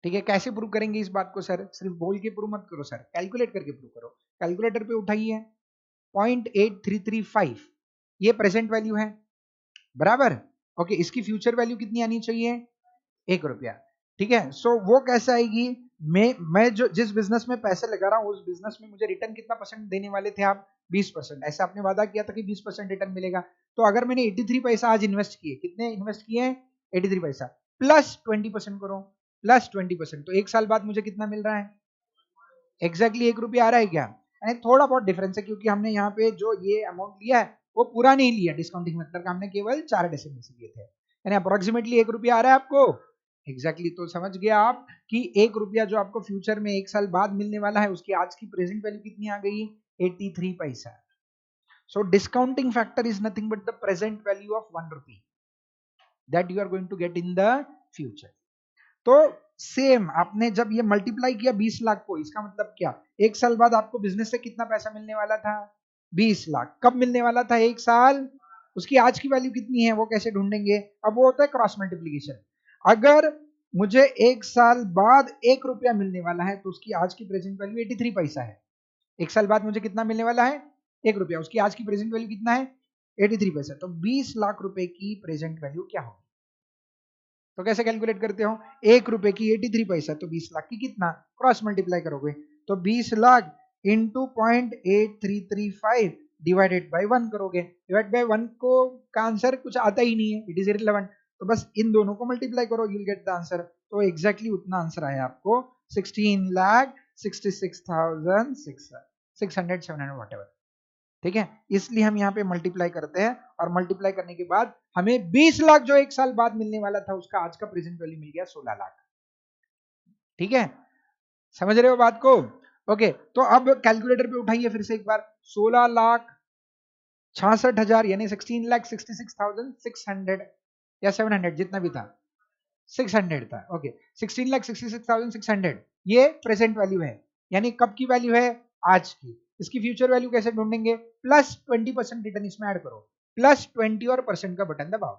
ठीक है। कैसे प्रूव करेंगे इस बात को सर? सिर्फ बोल के प्रूव मत करो सर, कैलकुलेट करके प्रूव करो। कैलकुलेटर पे उठाइए, 0.8335 ये प्रेजेंट वैल्यू है, बराबर। ओके, इसकी फ्यूचर वैल्यू कितनी आनी चाहिए? 1 रुपया, ठीक है। सो वो कैसे आएगी? मैं जो जिस बिजनेस में पैसे लगा रहा हूं उस बिजनेस में मुझे रिटर्न कितना परसेंट देने वाले थे आप? 20%। ऐसा आपने वादा किया था कि 20% रिटर्न मिलेगा। तो अगर मैंने 83 पैसा आज इन्वेस्ट किए, कितने इन्वेस्ट किए? 83 पैसा प्लस 20% करो, प्लस 20%, तो 1 साल बाद मुझे कितना मिल रहा है? एग्जैक्टली 1 रुपया आ रहा है क्या? यानी थोड़ा बहुत डिफरेंस है क्योंकि हमने यहाँ पे जो ये अमाउंट लिया है वो पूरा नहीं लिया, डिस्काउंटिंग फैक्टर का हमने केवल 4 डेसिमल से लिए थे, यानी अप्रोक्सीमेटली 1 रुपया आ रहा है आपको। एग्जैक्टली तो समझ गया आप कि 1 रुपया जो आपको फ्यूचर में 1 साल बाद मिलने वाला है उसकी आज की प्रेजेंट वैल्यू कितनी आ गई? 83 पैसा। So discounting factor is nothing but the present value of 1 rupee that you are going to get in the future. तो सेम आपने जब ये मल्टीप्लाई किया 20 लाख को, इसका मतलब क्या? 1 साल बाद आपको बिजनेस से कितना पैसा मिलने वाला था? 20 लाख। कब मिलने वाला था? 1 साल। उसकी आज की वैल्यू कितनी है वो कैसे ढूंढेंगे? अब वो होता है क्रॉस मल्टीप्लीकेशन। अगर मुझे 1 साल बाद 1 रुपया मिलने वाला है तो उसकी आज की प्रेजेंट वैल्यू 83 पैसा है। 1 साल बाद मुझे कितना मिलने वाला है? 1 रुपया। उसकी आज की प्रेजेंट वैल्यू कितना है? 83 पैसा। तो 20 लाख रुपए की प्रेजेंट वैल्यू क्या होगी? तो कैसे कैलकुलेट करते हो? 1 रुपए की 83 पैसा तो 20 लाख की कितना? क्रॉस मल्टीप्लाई करोगे तो 20 लाख इंटू 0.8335 डिवाइडेड बाई 1 करोगे। डिवाइड बाई 1 को का आंसर कुछ आता ही नहीं है, इट इज इररिलेवेंट। तो बस इन दोनों को मल्टीप्लाई करो, you will get the answer. तो एग्जैक्टली उतना आंसर आया आपको 16,66,600 व्हाटएवर, ठीक है। इसलिए हम यहाँ पे मल्टीप्लाई करते हैं और मल्टीप्लाई करने के बाद हमें 20 लाख जो 1 साल बाद मिलने वाला था उसका आज का प्रेजेंट वैल्यू मिल गया 16 लाख। ठीक है, समझ रहे हो बात को? ओके, तो अब कैलकुलेटर पे उठाइए फिर से एक बार, 16,66,000 यानी 16,66,600 या 700 जितना भी था, 600 था। ओके, 16,66,600 ये प्रेजेंट वैल्यू है, यानी कब की वैल्यू है? आज की। इसकी फ्यूचर वैल्यू कैसे ढूंढेंगे? प्लस 20% रिटर्न इसमें ऐड करो, प्लस 20 और परसेंट का बटन दबाओ,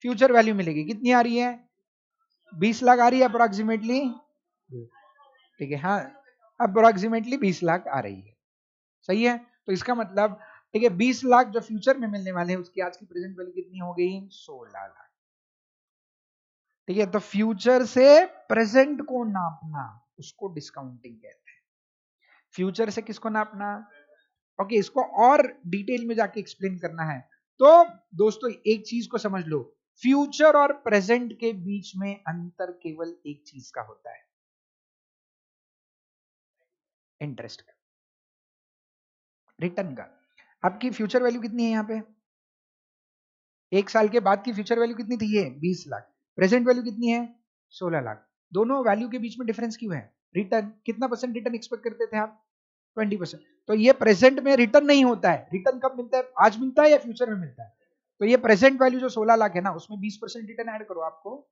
फ्यूचर वैल्यू मिलेगी। कितनी आ रही है? 20 लाख आ रही है अप्रोक्सीमेटली, ठीक है, हाँ अप्रोक्सीमेटली 20 लाख आ रही है, सही है। तो इसका मतलब ठीक है 20 लाख जो फ्यूचर में मिलने वाले हैं उसकी आज की प्रेजेंट वैल्यू कितनी हो गई? 16 लाख। ठीक है, तो फ्यूचर से प्रेजेंट को नापना उसको डिस्काउंटिंग कहते हैं। फ्यूचर से किसको नापना? ओके, इसको और डिटेल में जाके एक्सप्लेन करना है। तो दोस्तों एक चीज को समझ लो, फ्यूचर और प्रेजेंट के बीच में अंतर केवल एक चीज का होता है, इंटरेस्ट का, रिटर्न का। आपकी फ्यूचर वैल्यू कितनी है यहाँ पे? एक साल के बाद की फ्यूचर वैल्यू कितनी थी? ये 20 लाख। प्रेजेंट वैल्यू कितनी है? 16 लाख। दोनों वैल्यू के बीच में डिफरेंस क्यों है? रिटर्न। कितना परसेंट रिटर्न एक्सपेक्ट करते थे आप? 20%। तो ये प्रेजेंट में रिटर्न नहीं होता है। रिटर्न कब मिलता है? आज मिलता है या फ्यूचर में मिलता है? तो ये प्रेजेंट वैल्यू जो 16 लाख है ना, उसमें 20% रिटर्न ऐड करो आपको,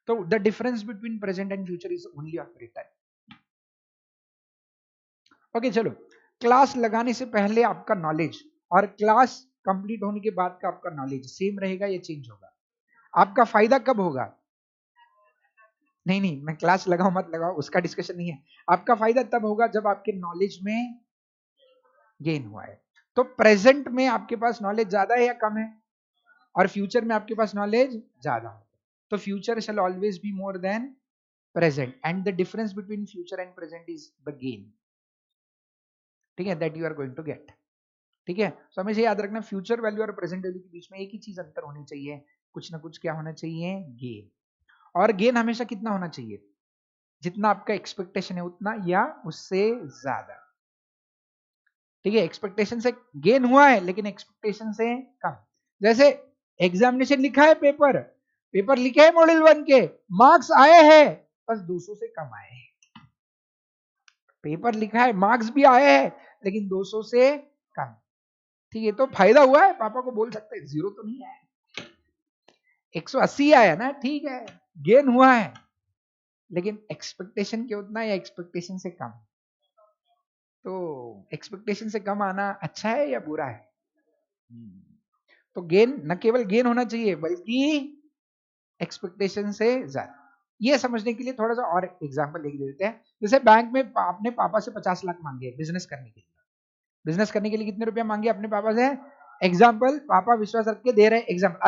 तो the difference between present and future is only of return. Okay, चलो, क्लास लगाने से पहले आपका नॉलेज और क्लास कंप्लीट होने के बाद का आपका नॉलेज सेम रहेगा या चेंज होगा? आपका फायदा कब होगा? नहीं नहीं, मैं क्लास लगाओ मत लगाओ उसका डिस्कशन नहीं है। आपका फायदा तब होगा जब आपके नॉलेज में गेन हुआ है। तो प्रेजेंट में आपके पास नॉलेज ज्यादा है या कम है? और फ्यूचर में आपके पास नॉलेज ज्यादा है, तो future shall always be more than present and the difference between future and present is the gain. ठीक है, that you are going to get. ठीक है, तो हमेशा याद रखना फ्यूचर वैल्यू और प्रेजेंट वैल्यू के बीच में एक ही चीज अंतर होनी चाहिए, कुछ ना कुछ क्या होना चाहिए? गेन। और गेन हमेशा कितना होना चाहिए? जितना आपका एक्सपेक्टेशन है उतना या उससे ज्यादा। ठीक है, एक्सपेक्टेशन से गेन हुआ है लेकिन एक्सपेक्टेशन से कम। जैसे एग्जामिनेशन लिखा है, पेपर पेपर लिखे है मॉड्यूल 1 के, मार्क्स आए हैं बस 200 से कम आए हैं। पेपर लिखा है, मार्क्स भी आए हैं लेकिन 200 से कम। ठीक है, तो फायदा हुआ है, पापा को बोल सकते हैं, जीरो तो नहीं आया, 180 आया ना, ठीक है, गेन हुआ है, लेकिन एक्सपेक्टेशन के उतना या एक्सपेक्टेशन से कम। तो एक्सपेक्टेशन से कम आना अच्छा है या बुरा है? तो गेन न केवल गेन होना चाहिए बल्कि एक्सपेक्टेशन से ज्यादा। ये समझने के लिए थोड़ा सा और एग्जांपल लेके दे देते हैं। जैसे बैंक में आपने पापा से 50 लाख मांगे बिजनेस करने के लिए। बिजनेस करने के लिए कितने रुपया मांगे अपने पापा से? एग्जाम्पल, पापा विश्वास रख के दे रहे हैं, एग्जाम्पल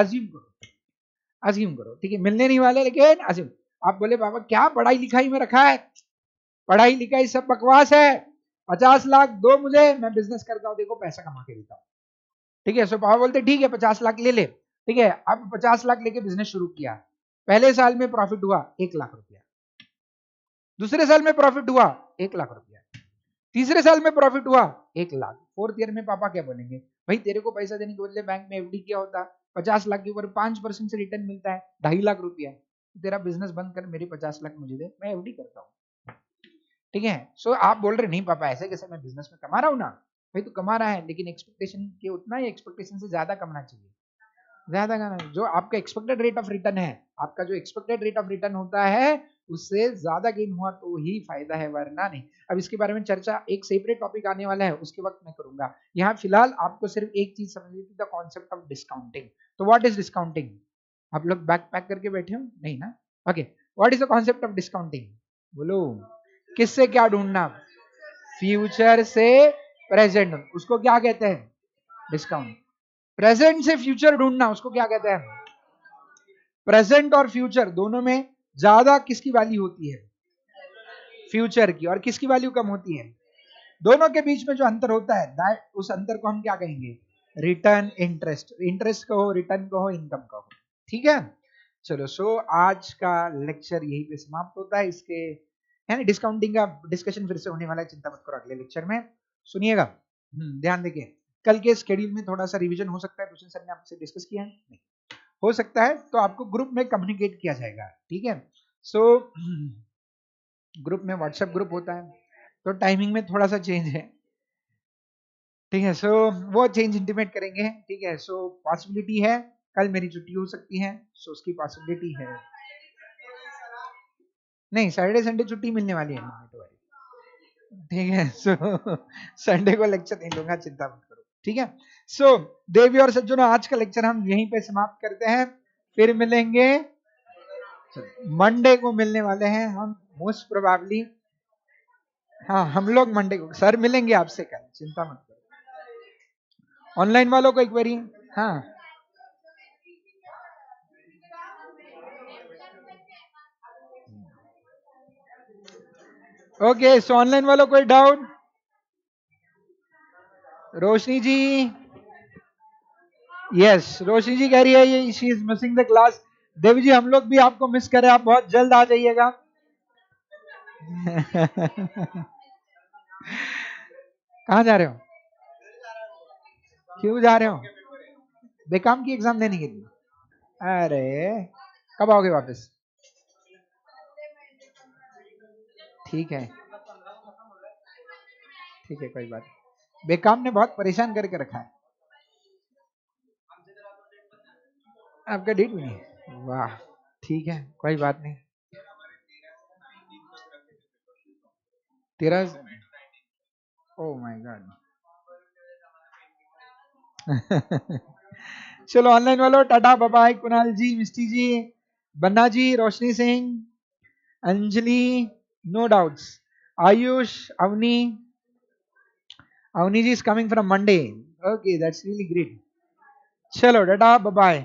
अज्यूम करो, ठीक है, मिलने नहीं वाले लेकिन अज्यूम। आप बोले पापा क्या पढ़ाई लिखाई में रखा है, पढ़ाई लिखाई सब बकवास है, 50 लाख दो मुझे, मैं बिजनेस करता हूँ, देखो पैसा कमा के देता हूँ। ठीक है, सो पापा बोलते ठीक है 50 लाख ले ले। ठीक है, अब 50 लाख लेके बिजनेस शुरू किया, पहले साल में प्रॉफिट हुआ 1 लाख रुपया, दूसरे साल में प्रॉफिट हुआ 1 लाख रुपया, तीसरे साल में प्रॉफिट हुआ 1 लाख। फोर्थ ईयर में पापा क्या बोलेंगे? भाई तेरे को पैसा देने के बदले बैंक में एफडी किया होता, 50 लाख के ऊपर 5% से रिटर्न मिलता है, 2.5 लाख रुपया, तेरा बिजनेस बंद कर मेरे 50 लाख मुझे दे, मैं एफडी करता हूँ। ठीक है, सो आप बोल रहे नहीं पापा ऐसे कैसे, मैं बिजनेस में कमा रहा हूँ ना। भाई तो कमा रहा है लेकिन एक्सपेक्टेशन के उतना या एक्सपेक्टेशन से ज्यादा कमाना चाहिए? ज्यादा कमाना। जो आपका एक्सपेक्टेड रेट ऑफ रिटर्न है, आपका जो एक्सपेक्टेड रेट ऑफ रिटर्न होता है उससे ज्यादा गेन हुआ तो ही फायदा है, वरना नहीं। अब इसके बारे में चर्चा एक सेपरेट टॉपिक आने वाला है, उसके वक्त मैं करूंगा। यहाँ फिलहाल आपको सिर्फ एक चीज समझनी थी, द कॉन्सेप्ट ऑफ डिस्काउंटिंग। तो व्हाट इज डिस्काउंटिंग? आप लोग बैक पैक करके बैठे हो नहीं ना? Okay, what is the concept of discounting? बोलो, किससे क्या ढूंढना? फ्यूचर से प्रेजेंट, उसको क्या कहते हैं? डिस्काउंट। प्रेजेंट से फ्यूचर ढूंढना, उसको क्या कहते हैं? प्रेजेंट और फ्यूचर दोनों में ज्यादा किसकी वैल्यू होती है? फ्यूचर की। और किसकी वैल्यू कम होती है? दोनों के बीच में जो अंतर होता है उस अंतर को हम क्या कहेंगे? Return interest. इंटरेस्ट कहो, रिटर्न कहो, इनकम कहो। ठीक है, चलो, सो आज का लेक्चर यहीं पे समाप्त होता है। इसके है ना डिस्काउंटिंग का डिस्कशन फिर से होने वाला है, चिंता मत करो, अगले लेक्चर में सुनिएगा। ध्यान देखिए, कल के शेड्यूल में थोड़ा सा रिवीजन हो सकता है, भूषण सर ने आपसे डिस्कस किया है नहीं हो सकता है, तो आपको ग्रुप में कम्युनिकेट किया जाएगा। ठीक है, सो ग्रुप में व्हाट्सएप ग्रुप होता है, तो टाइमिंग में थोड़ा सा चेंज है, ठीक है। सो वो चेंज इंटीमेट करेंगे, ठीक है। सो पॉसिबिलिटी है कल मेरी छुट्टी हो सकती है, सो उसकी पॉसिबिलिटी है। नहीं, सैटरडे संडे छुट्टी मिलने वाली है, ठीक है। सो संडे को लेक्चर नहीं लूंगा, चिंता मत करो, ठीक है। सो देवी और सज्जनों, आज का लेक्चर हम यहीं पे समाप्त करते हैं, फिर मिलेंगे मंडे को, मिलने वाले हैं हम मोस्ट प्रोबेबली। हाँ, हम लोग मंडे को सर मिलेंगे आपसे कल, चिंता मत करो। ऑनलाइन वालों को एक बारी, हाँ ओके। सो ऑनलाइन वालों कोई डाउट? रोशनी जी, यस रोशनी जी कह रही है ये she is missing the class. Devi ji, हम लोग भी आपको मिस करें, आप बहुत जल्द आ जाइएगा। कहाँ जा रहे हो? क्यों जा रहे हो? बेकाम की एग्जाम देने के लिए? अरे कब आओगे वापस? ठीक है, ठीक है, कोई बात नहीं। बेकाम ने बहुत परेशान करके रखा है। आपका डेट भी नहीं? वाह, ठीक है, कोई बात नहीं। 13, ओ माय गॉड। चलो ऑनलाइन वालों tata bye bye. Kunal ji, Misti ji, Banna ji, Roshni Singh, Anjali, no doubts, Ayush, Avni, Avni ji is coming from Monday, okay that's really great. चलो टाटा बाय बाय।